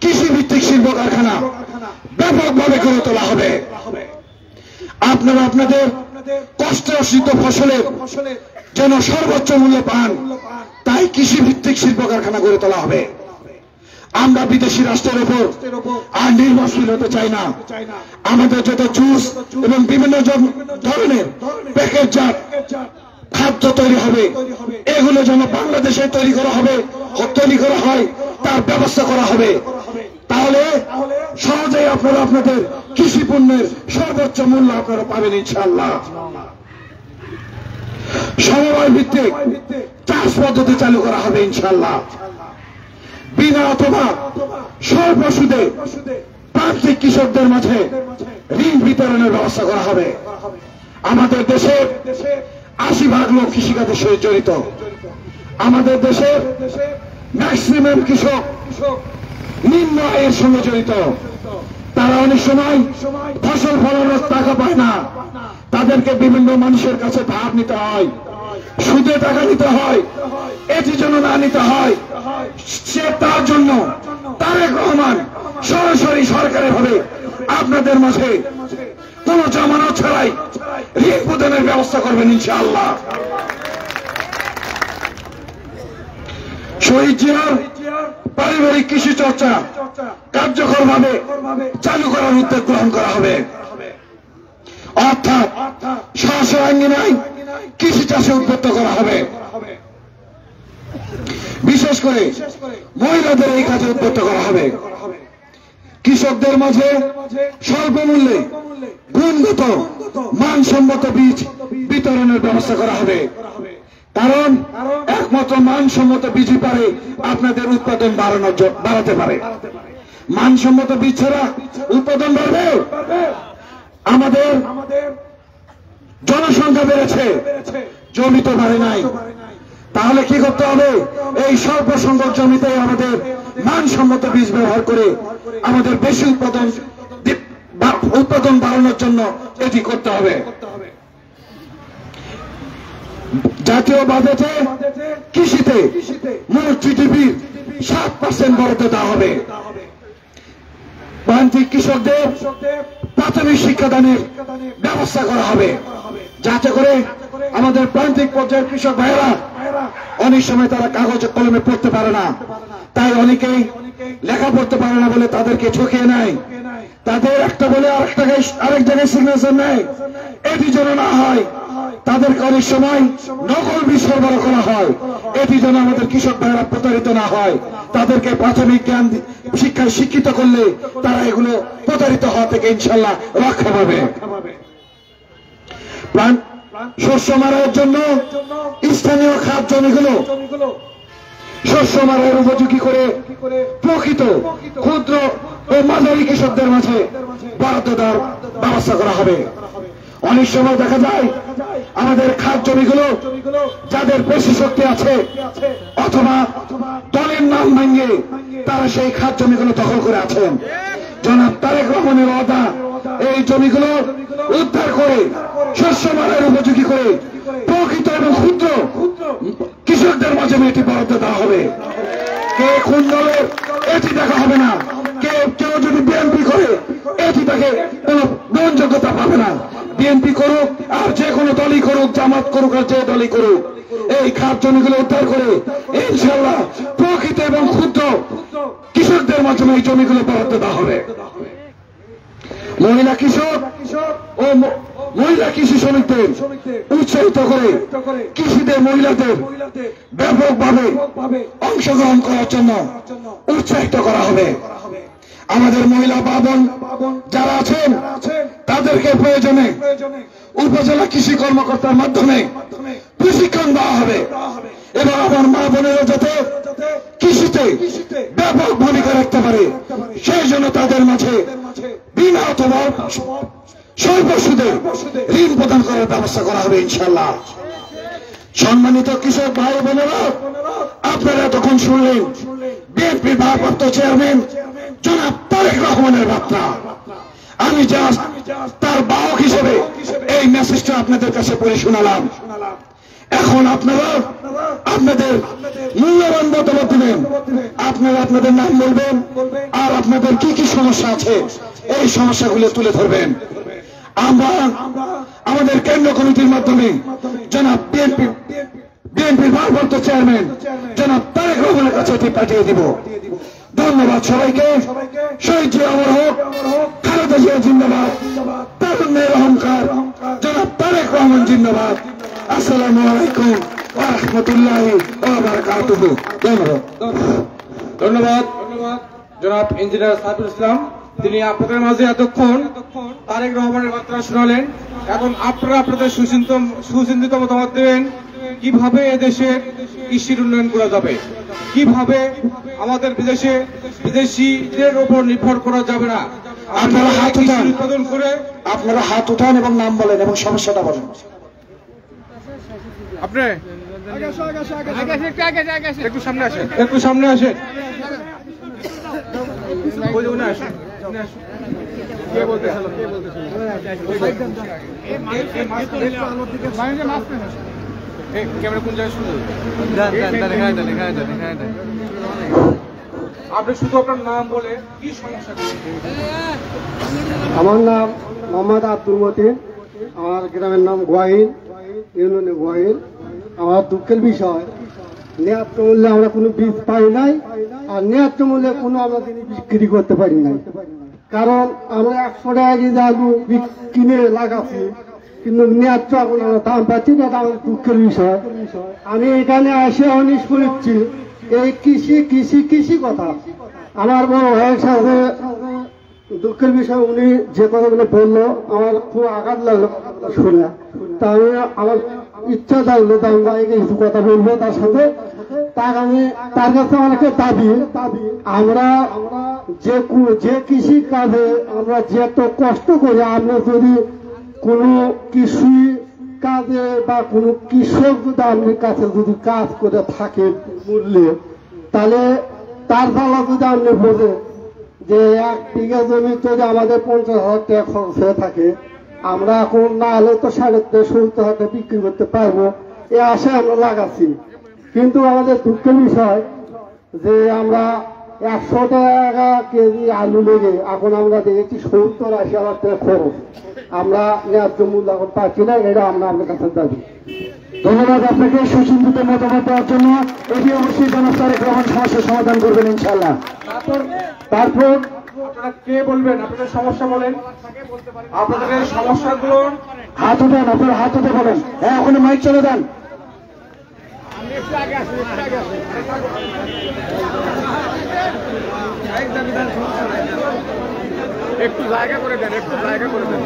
কৃষি ভিত্তিক শিল্প কারখানা ব্যাপকভাবে গড়ে তোলা হবে। আপনারা আপনাদের কষ্ট অর্জিত ফসলের যেন সর্বোচ্চ মূল্য পান, তাই কৃষি ভিত্তিক শিল্প কারখানা গড়ে তোলা হবে। আমরা বিদেশি রাষ্ট্রের উপর আর নির্ভরশীল হতে চাই না। আমাদের যত জুস এবং বিভিন্ন ধরনের প্যাকেটজাত খাদ্য তৈরি হবে এগুলো যেন বাংলাদেশে তৈরি করা হয় তার ব্যবস্থা করা হবে। তাহলে সহজেই আপনারা আপনাদের কৃষি পণ্যের সর্বোচ্চ মূল্য আপনারা পাবেন ইনশাআল্লাহ। সমবায় ভিত্তিক চাষ পদ্ধতি চালু করা হবে ইনশাআল্লাহ। বিনা অথবা স্বল্প সুদে প্রান্তিক কৃষকদের মাঝে ঋণ বিতরণের ব্যবস্থা করা হবে। আমাদের দেশের ৮০% লোক কৃষিকাজের সঙ্গে জড়িত। আমাদের দেশের ম্যাক্সিমাম কৃষক নিম্ন আয়ের সঙ্গে জড়িত। তারা অনেক সময় ফসল ফলানোর টাকা পায় না, তাদেরকে বিভিন্ন মানুষের কাছে ধার নিতে হয়, সুদে টাকা নিতে হয়। এটি যেন না নিতে হয় তার জন্য তারেক রহমান সরাসরি সরকারের ভাবে আপনাদের মাঝে কোন জামানত ছাড়াই ঋণ প্রদানের ব্যবস্থা করবেন ইনশাআল্লাহ। শহীদ জিয়ার পারিবারিক কৃষি চর্চা কার্যকরভাবে চালু করার উদ্যোগ গ্রহণ করা হবে, অর্থাৎ স্ব আঙ্গিনায় কৃষি চাষে উদ্বুদ্ধ করা হবে। বিশেষ করে মহিলাদের এই কাজে উদ্বুদ্ধ করা হবে। কৃষকদের মাঝে স্বল্প মূল্যে গুণগত মানসম্মত বীজ বিতরণের ব্যবস্থা করা হবে, কারণ একমাত্র মানসম্মত বীজই পারে আপনাদের উৎপাদন বাড়াতে পারে। মানসম্মত বীজ ছাড়া উৎপাদন বাড়বে? আমাদের জনসংখ্যা বেড়েছে, জমি তো বাড়ে নাই। তাহলে কি করতে হবে? এই স্বল্প সংখ্যক জমিতে আমাদের মানসম্মত বীজ ব্যবহার করে আমাদের বেশি উৎপাদন বাড়ানোর জন্য এটি করতে হবে। জাতীয় বাজেটে কৃষিতে মোট জিডিপির 7% বরাদ্দ দেওয়া হবে। প্রান্তিক কৃষকদের প্রাথমিক শিক্ষাদানের ব্যবস্থা করা হবে, যাতে করে আমাদের প্রান্তিক পর্যায়ের কৃষক ভাইয়েরা অনেক সময় তারা কাগজ কলমে পড়তে পারে না, তাই অনেকেই লেখা পড়তে পারে না বলে তাদেরকে ঠকিয়ে নেয়, তাদের একটা বলে আরেক জায়গায় সিগনেচার নেয়। এটি যেন না হয়, তাদেরকে অনেক সময় নকল বীজ সরবরাহ করা হয়। এটি যেন আমাদের কৃষক ভাইয়েরা প্রতারিত না হয়, তাদেরকে প্রাথমিক জ্ঞান শিক্ষায় শিক্ষিত করলে তারা এগুলো প্রতারিত হওয়া থেকে ইনশাল্লাহ রক্ষা পাবে। শস্য মারার জন্য স্থানীয় খাত জমিগুলো শস্য মারার উপযোগী করে প্রকৃত ক্ষুদ্র ও মাঝারি কৃষকদের মাঝে বরাদ্দ দেওয়ার ব্যবস্থা করা হবে। অনেক সময় দেখা যায় আমাদের খাত জমিগুলো যাদের পেশি শক্তি আছে অথবা দলের নাম ভাঙিয়ে তারা সেই খাত জমিগুলো দখল করে আছেন। জনাব তারেক রহমানের ওয়াদা এই জমিগুলো উদ্ধার করে শস্য মারার উপযোগী করে প্রকৃত এবং ক্ষুদ্র কৃষকদের মাঝে এটি বরাদ্দ দেওয়া হবে। কে কোন দলের এটি দেখা হবে না, কেউ যদি বিএনপি করে এটি তাকে কোন গ্রহণযোগ্যতা পাবে না। বিএনপি করুক আর যে কোনো দলই করুক, জামাত করুক আর যে দলই করুক, এই খাত জমিগুলো উদ্ধার করে ইনশাআল্লাহ প্রকৃত এবং ক্ষুদ্র কৃষকদের মাধ্যমে এই জমিগুলো বরাদ্দ দেওয়া হবে। মহিলা কৃষক ও মহিলা কৃষি শ্রমিকদের উৎসাহিত করে কৃষিতে মহিলাদের ব্যাপকভাবে অংশগ্রহণ করার জন্য উৎসাহিত করা হবে। আমাদের মহিলা বাবন যারা আছেন তাদেরকে প্রয়োজনে উপজেলা কৃষি কর্মকর্তার মাধ্যমে প্রশিক্ষণ দেওয়া হবে এবং আমার মা বোনেরা যাতে কৃষিতে ব্যাপক ভূমিকা রাখতে পারে সেই জন্য তাদের মাঝে বিনা অথবা স্বল্প সুদে ঋণ প্রদান করার ব্যবস্থা করা হবে ইনশাআল্লাহ। সম্মানিত কৃষক ভাই বোনেরা, আপনারা তখন শুনলেন বিএনপির ভারপ্রাপ্ত চেয়ারম্যান জনাব তারেক রহমানের বার্তা। আমি জাস্ট তার বাহক হিসেবে এই মেসেজটা আপনাদের কাছে পড়ে শোনালাম। এখন আপনারা আপনাদের মূল্যবান মতামত দিবেন, আপনারা আপনাদের নাম বলবেন আর আপনাদের কি কি সমস্যা আছে এই সমস্যাগুলো তুলে ধরবেন। আমরা আমাদের কেন্দ্র কমিটির মাধ্যমে জনাব বিএনপির ভারপ্রাপ্ত চেয়ারম্যান জনাব তারেক রহমানের কাছে এটি পাঠিয়ে দিব। ধন্যবাদ সবাইকে। শহীদ জিয়া অমর হোক, খালেদা জিয়া জিন্দাবাদ, তারুণ্যের অহংকার জনাব তারেক রহমান জিন্দাবাদ। আসসালামু আলাইকুম ওয়া রাহমাতুল্লাহি ওয়া বারাকাতুহু। ধন্যবাদ জনাব ইঞ্জিনিয়ার সাইফুল ইসলাম, তিনি আপনাদের মাঝে এতক্ষণ তারেক রহমানের বার্তা শোনালেন। এখন আপনারা আপনাদের সুচিন্তিত মতামত দেবেন কিভাবে এদেশের কৃষির উন্নয়ন করা যাবে, কিভাবে আমাদের বিদেশিদের উপর নির্ভর করা যাবে না। আপনারা হাত উঠান, উৎপাদন করে আপনারা হাত উঠান এবং নাম বলেন এবং সমস্যাটা বলেন। আপনি একটু সামনে আসেন, একটু সামনে আসেন। ক্যামেরা কোন জায়গায় শুনবো? আপনি শুধু আপনার নাম বলে কি সমস্যা? আমার নাম মোহাম্মদ আব্দুল মতিন, আমার গ্রামের নাম গোয়াইল, ইউনিয়নে গোয়াইল। আমার দুঃখের বিষয়, ন্যায্য মূল্যে আমরা কোনো বীজ পাই নাই, আর ন্যায্য মূল্যে কোনো আমরা জিনিস বিক্রি করতে পারি নাই। কারণ আমরা 100 টাকা কেজি আলু কিনে লাগাচ্ছি, কিন্তু ন্যায্য এখন আমরা দাম পাচ্ছি না। এটা আমাদের দুঃখের বিষয়। আমি এখানে এসে অনিশ করছি এই কৃষি কৃষি কৃষি কথা। আমার বড় ভাইয়ের সাথে দুঃখের বিষয়, উনি যে কথাগুলো বললো আমার খুব আঘাত লাগলো শুনে। তা আমি আমার ইচ্ছা থাকলো তার ভাইকে কিছু কথা বলবো তার সাথে। তার কাছে অনেকে দাবি, আমরা যে কৃষি কাজে আমরা যে এত কষ্ট করি, আমরা যদি কোনো কৃষি কাজে বা কোনো কৃষক যদি আপনার কাছে যদি কাজ করে থাকে মূল্যে, তাহলে তার ফলা যদি আপনি বোঝে যে 1 বিঘা জমি যদি আমাদের 50,000 টাকা খরচ হয়ে থাকে, আমরা এখন না হলে তো 70,000 টাকা বিক্রি করতে পারবো, এ আশায় আমরা লাগাচ্ছি। কিন্তু আমাদের দুঃখের বিষয় যে আমরা 100 টাকা কেজি আলু লেগে এখন আমরা দেখেছি 70-80,000 টাকা খরচ। আমরা ন্যায্য মূল্য এখন পাচ্ছি না, এটা আমরা আপনার কাছে দাবি। ধন্যবাদ আপনাকে সুচিন্তিত মতামত দেওয়ার জন্য। এটি অবশ্যই জনাব তারেক রহমান সমস্যার সমাধান করবেন ইনশাআল্লাহ। তারপর আপনারা কে বলবেন? আপনাদের সমস্যা বলেন, আপনাদের সমস্যাগুলো হাত উঠান, আপনার হাত উঠে বলেন। হ্যাঁ, ওখানে মাইক চলে দেন। একটু জায়গা করে দেন, একটু জায়গা করে দেন।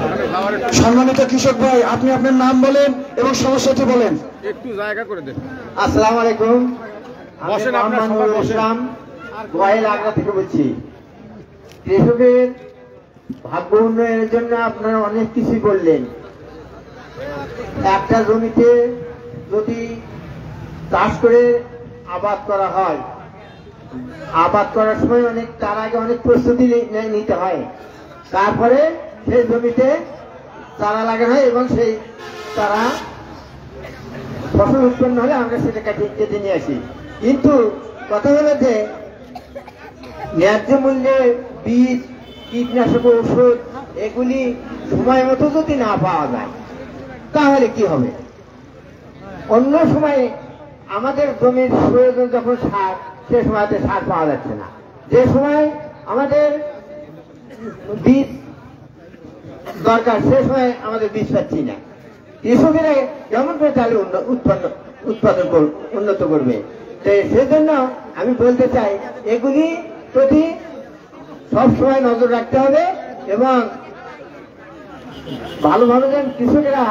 সম্মানিত কৃষক ভাই, আপনি আপনার নাম বলেন এবং সমস্যাটি বলেন। একটু জায়গা করে দেন। আসসালামু আলাইকুম। বসেন, আপনার সবাই বসেন। গোয়াইল আগ্রা থেকে বলছি। কৃষকের ভাগ্য উন্নয়নের জন্য আপনারা অনেক কিছুই বললেন। একটা জমিতে যদি চাষ করে আবাদ করা হয়, আবাদ করার সময় তার আগে অনেক প্রস্তুতি নিতে হয়। তারপরে সেই জমিতে চারা লাগানো হয় এবং সেই চারা ফসল উৎপন্ন হলে আমরা সেটা কেটে নিয়ে আসি। কিন্তু কথা হলো যে ন্যায্য মূল্যে বীজ, কীটনাশক, ঔষধ এগুলি সময় মতো যদি না পাওয়া যায় তাহলে কি হবে? অন্য সময় আমাদের জমির প্রয়োজন যখন সার, সে সময়তে সার পাওয়া যাচ্ছে না। যে সময় আমাদের বীজ দরকার সে সময় আমাদের বীজ পাচ্ছি না। কৃষকেরা কেমন করে তাহলে উৎপাদন উন্নত করবে? সেজন্য আমি বলতে চাই এগুলি প্রতি সবসময় নজর রাখতে হবে এবং ভালোভাবে যেন কৃষকেরা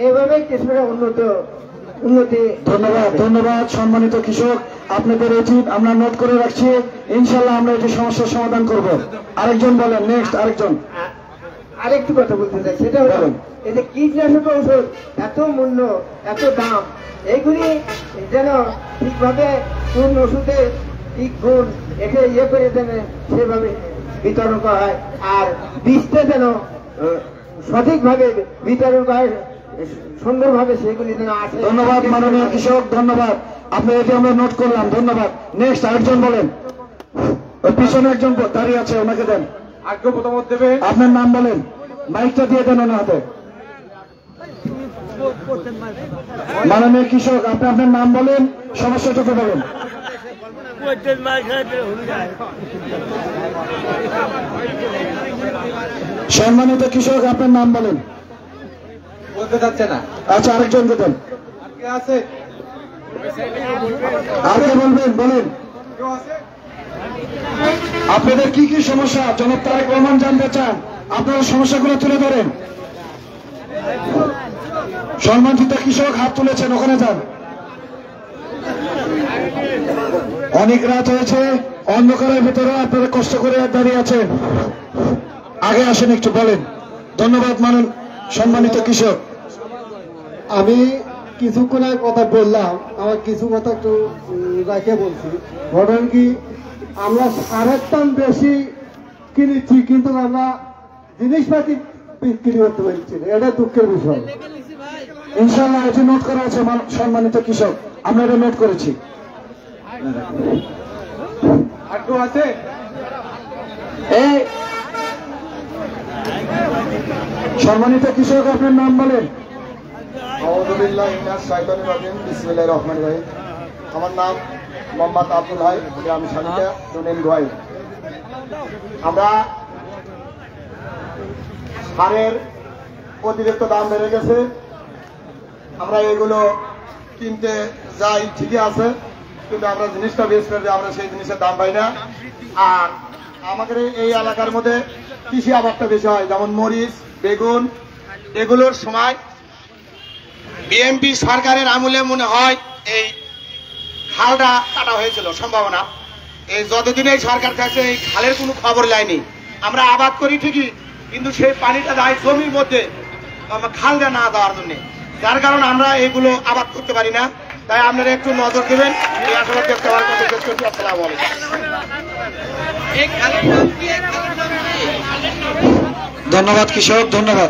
এভাবে কৃষকেরা উন্নতি। ধন্যবাদ, ধন্যবাদ সম্মানিত কৃষক, আপনাদের উচিত আমরা নোট করে রাখছি। ইনশাআল্লাহ আমরা এটি সমস্যার সমাধান করব। আরেকজন বলেন, নেক্সট আরেকজন। আরেকটু কথা বলতে চাই, সেটা হলো এই যে কীটনাশক ঔষধ এত মূল্য, এত দাম, এইগুলি যেন ঠিকভাবে কোন ওষুধের ঠিক গুণ এটা করে যেন সেভাবে বিতরণ করা হয়, আর বীজটা যেন সঠিকভাবে বিতরণ করা হয়, সুন্দরভাবে সেগুলি যেন আসে। ধন্যবাদ মাননীয় কৃষক, ধন্যবাদ। আপনি এটি আমরা নোট করলাম, ধন্যবাদ। নেক্সট আরেকজন বলেন। ওই পিছনে একজন দাঁড়িয়ে আছে, ওনাকে দেন। আগ্রহ মতামত দেবে। আপনার নাম বলেন, মাইকটা দিয়ে দেন ওনার হাতে। মাননীয় কৃষক, আপনি আপনার নাম বলেন, সমস্যাটুকু বলেন। সম্মানিত কৃষক, আপনার নাম বলেন। বলতে চাচ্ছে না। আচ্ছা, আরেকজনকে দেন। কে আছে? আর কে বলবেন, বলেন। কেউ আছে? আপনাদের কি কি সমস্যা জনাব তারেক রহমান জানতে চান, আপনারা সমস্যাগুলো তুলে ধরেন। সম্মানিত কৃষক হাত তুলেছেন, ওখানে যান। অনেক রাত হয়েছে, অন্ধকারের ভিতরে আপনারা কষ্ট করে দাঁড়িয়ে আছেন, আগে আসেন একটু বলেন। ধন্যবাদ মানুন সম্মানিত কৃষক। আমি কিছুক্ষণ আগে কথা বললাম, আমার কিছু কথা একটু রাখে বলছি। ঘটনা কি, আমরা সারের দাম বেশি কিনেছি কিন্তু আমরা জিনিসপাতি বিক্রি করতে পারছি না, এটা দুঃখের বিষয়। ইনশাআল্লাহ এটি নোট করা আছে সম্মানিত কৃষক, আমরা এটা নোট করেছি। আর কেউ আছে? এই সম্মানিত কৃষক, আপনার নাম বলেন। আমার নাম মোহাম্মদ আব্দুল হাই, গ্রাম শালিকা, ইউনিয়ন গোয়াই। আমরা সারের অতিরিক্ত দাম বেড়ে গেছে, আমরা এগুলো কিনতে যাই ঠিকই আছে, কিন্তু আমরা জিনিসটা বেশ করে আমরা সেই জিনিসের দাম পাই না। আর আমাদের এই এলাকার মধ্যে কৃষি আবাদটা বেশি হয়, যেমন মরিচ, বেগুন, এগুলোর সময় বিএনপি সরকারের আমলে মনে হয় এই খালটা কাটা হয়েছিল, সম্ভাবনা। এই যতদিন এই সরকার থাকছে এই খালের কোনো খবর লাইনি। আমরা আবাদ করি ঠিকই, কিন্তু সেই পানিটা যায় জমির মধ্যে, খালটা না দেওয়ার জন্য, যার কারণে আমরা এগুলো আবাদ করতে পারি না। তাই আপনারা একটু নজর দেবেন। এই আশাবাদ ব্যক্ত হওয়ার কথা শেষ করছি। আসসালামু আলাইকুম। ধন্যবাদ কৃষক, ধন্যবাদ।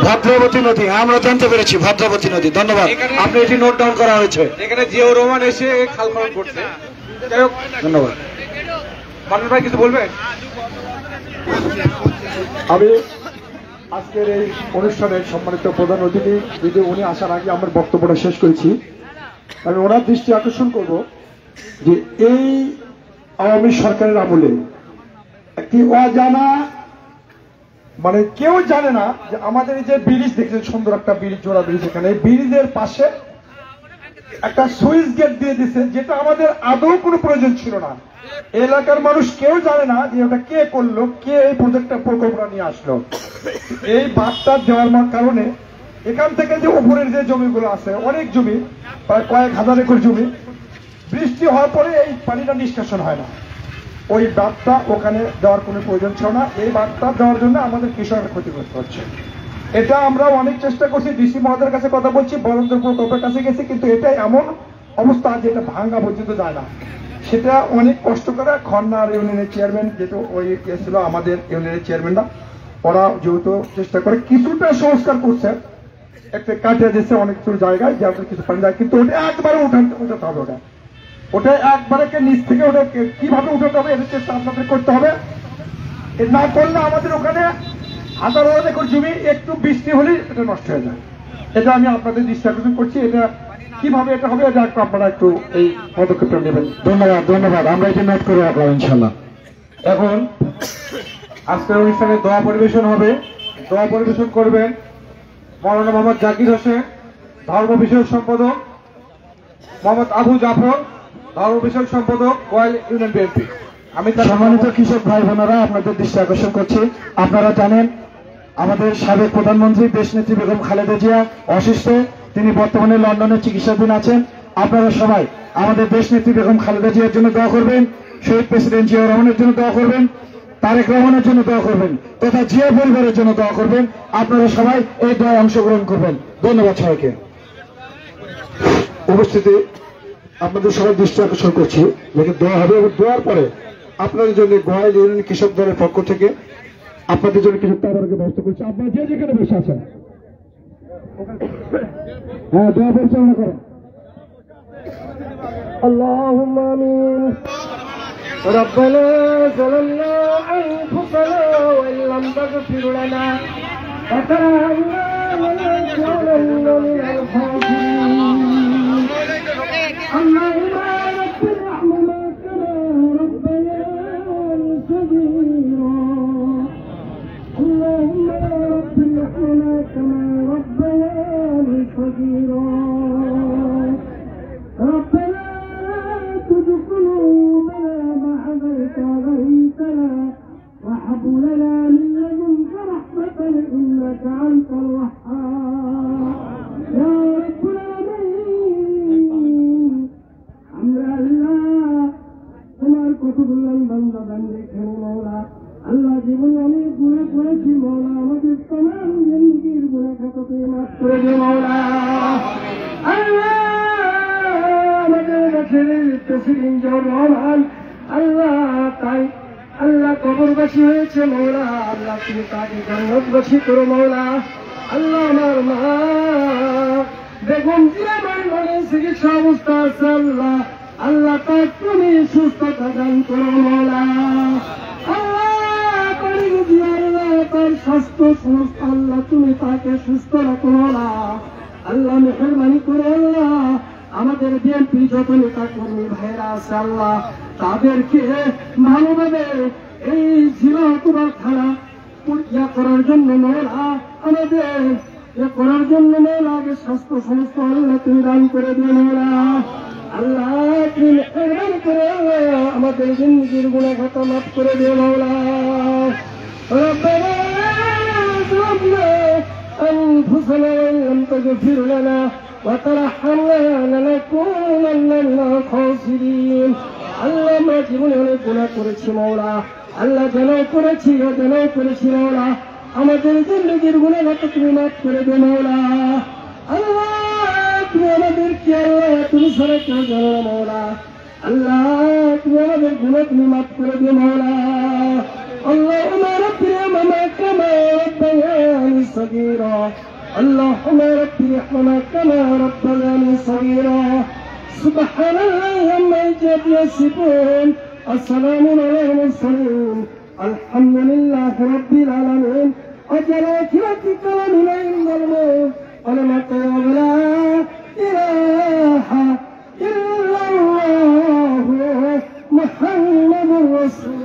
ভদ্রবতী নদী, আমরা জানতে পেরেছি ভদ্রবতী নদী, ধন্যবাদ। আপনি এটি নোট ডাউন করা হয়েছে। এখানে জিয়াউর রহমান এসে খাল খনন করছে। যাই হোক, ধন্যবাদ। মানুষ ভাই কিছু বলবেন? আমি আজকের এই অনুষ্ঠানের সম্মানিত প্রধান অতিথি, যদি উনি আসার আগে আমার বক্তব্যটা শেষ করেছি, আমি ওনার দৃষ্টি আকর্ষণ করব যে এই আওয়ামী সরকারের আমলে একটি অজানা, মানে কেউ জানে না যে আমাদের এই যে ব্রিজ দেখছেন, সুন্দর একটা ব্রিজ, জোড়া ব্রিজ, এখানে এই ব্রিজের পাশে একটা সুইচ গেট দিয়ে দিচ্ছে, যেটা আমাদের আদৌ কোনো প্রয়োজন ছিল না। এলাকার মানুষ কেউ জানে না যে ওটা কে করলো, কে এই প্রকল্পটা নিয়ে আসলো। এই বাঁধটা দেওয়ার কারণে এখান থেকে যে উপরের যে জমিগুলো আছে, অনেক জমি, প্রায় কয়েক হাজার একর জমি, বৃষ্টি হওয়ার পরে এই পানিটা নিষ্কাশন হয় না। ওই বাঁধটা ওখানে দেওয়ার কোনো প্রয়োজন ছিল না। এই বাঁধটা দেওয়ার জন্য আমাদের কৃষকের ক্ষতিগ্রস্ত হচ্ছে। এটা আমরা অনেক চেষ্টা করছি, ডিসি মহোদয়ের কাছে কথা বলছি, বরেন্দ্র প্রকল্পের কাছে গেছি, কিন্তু এটা এমন অবস্থা যে এটা ভাঙ্গা পর্যন্ত যায় না। সেটা অনেক কষ্ট করে খন্নার ইউনিয়নের চেয়ারম্যান, যেহেতু ওই ছিল আমাদের ইউনিয়নের চেয়ারম্যানরা, ওরা যেহেতু চেষ্টা করে কিছুটা সংস্কার করছে, একটা কাটিয়ে দিচ্ছে অনেক কিছু জায়গায়, যাতে কিছু পানি যায়, কিন্তু ওটা একবারে উঠাতে হবে। ওটা একবারে নিচ থেকে ওটা কিভাবে উঠাতে হবে এর চেষ্টা আপনাদের করতে হবে। না করলে আমাদের ওখানে হাজার হাজার একর জমি একটু বৃষ্টি হলেই এটা নষ্ট হয়ে যায়। এটা আমি আপনাদের দৃষ্টি আকর্ষণ করছি। এটা কিভাবে এটা হবে, এটা একটু আপনারা একটু এই পদক্ষেপটা নেবেন। ধন্যবাদ, ধন্যবাদ। আমরা এটি নোট করে রাখলাম ইনশাল্লাহ। এখন আজকের অনুষ্ঠানে দোয়া পরিবেশন হবে। দোয়া পরিবেশন করবেন মৌলানা মোহাম্মদ জাকির হোসেন, ধর্ম বিষয়ক সম্পাদক, মোহাম্মদ আবু জাফর, ধর্ম বিষয়ক সম্পাদক, গোয়াল ইউনিয়ন বিএনপি। আমি সম্মানিত কৃষক ভাই বোনেরা, আপনাদের দৃষ্টি আকর্ষণ করছি, আপনারা জানেন আমাদের সাবেক প্রধানমন্ত্রী দেশনেত্রী বেগম খালেদা জিয়া অসুস্থ, তিনি বর্তমানে লন্ডনে চিকিৎসাধীন আছেন। আপনারা সবাই আমাদের দেশনেত্রী বেগম খালেদা জিয়ার জন্য দোয়া করবেন, শহীদ প্রেসিডেন্ট জিয়াউর রহমানের জন্য দোয়া করবেন, তারেক রহমানের জন্য দোয়া করবেন, তথা জিয়া পরিবারের জন্য দোয়া করবেন। আপনারা সবাই এই দোয়ায় অংশগ্রহণ করবেন। ধন্যবাদ সবাইকে। উপস্থিতি আপনাদের সবাই দৃষ্টি আকর্ষণ করছি, যেখানে দোয়া হবে এবং দোয়ার পরে আপনাদের জন্য গোয়াল ইউনিয়ন কৃষক দলের পক্ষ থেকে আপনাদের জন্য কিছু টাকার ব্যবস্থা করছি। আপনারা যে যেখানে বসে আছেন, হ্যাঁ, দোয়া পরিচালনা করেন। আল্লাহুম্মা আমিন। ربنا ظلمنا أنفسنا وإن لم تغفر لنا وترحمنا لنكونن من الخاسرين. اللهم رب ارحمنا كما ربياني صغيرا. اللهم رب ارحمنا كما ربياني صغيرا. ربنا تزغ قلوبنا بعد إذ هديتنا وهب لنا من لدنك رحمة إنك أنت الوهاب. يا رب العالمين, আমরা আল্লাহ তোমার কতগুলো বান্দা দেখেন মওলা। আল্লাহ জীবন অনেক গুনাহ করেছি মওলা, আমাদের তমাম জিন্দেগির গুনাহ খাতাকে মাফ করে দে মওলা। আল্লাহ আমাদের প্রেসিডেন্ট জিয়াউর রহমান আল্লাহ, তাই আল্লাহ কবরবাসী হয়েছে মওলা। আল্লাহ তুমি তাকে জান্নাতবাসী করো মওলা। আল্লাহ আমার মা বেগম জিয়া চিকিৎসা অবস্থা আছে আল্লাহ, আল্লাহ তার তুমি সুস্থতা দান করো মৌলা। আল্লাহ তার রোগী আল্লাহ তার স্বাস্থ্য সমস্ত আল্লাহ তুমি তাকে সুস্থ রাখো মৌলা। আল্লাহ মেহরবানি করে আল্লাহ আমাদের বিএনপি যত নেতা কর্মী ভাইরা আছে আল্লাহ তাদেরকে ভালোভাবে এই জিলা অথবা খানা পরীক্ষা করার জন্য মৌলা, আমাদের করার জন্য মৌলা স্বাস্থ্য সমস্ত আল্লাহ তুমি দান করে দিও মৌলা। আল্লাহ তুমি মেহরবানি করে আল্লাহ আমাদের জিন্দেগির গুনাহ খাতা মাফ করে দিও মৌলা। ربنا ظلمنا أنفسنا وإن لم تغفر لنا وترحمنا لنكونن من الخاسرين। আল্লাহ আমরা জীবনে অনেক গুনাহ করেছি মওলা, আল্লাহ জানাও করেছি অজানাও করেছি মওলা, আমাদের জিন্দেগির গুনাহ তুমি মাফ করে দিও মওলা। আল্লাহ তুমি আমাদেরকে আল্লাহ তুমি ছাড়া কেউ জানো না মওলা, আল্লাহ তুমি আমাদের গুনাহ তুমি মাফ করে দিও মওলা। اللهم رب ارحمنا كما ربياني صغيرا، اللهم رب ارحمنا كما ربياني صغيرا، سبحان الله عما يصفون، السلام على المرسلين، الحمد لله رب العالمين، أجل آخرة كلامنا عند الموت، ولما قال لا إله إلا الله محمد رسول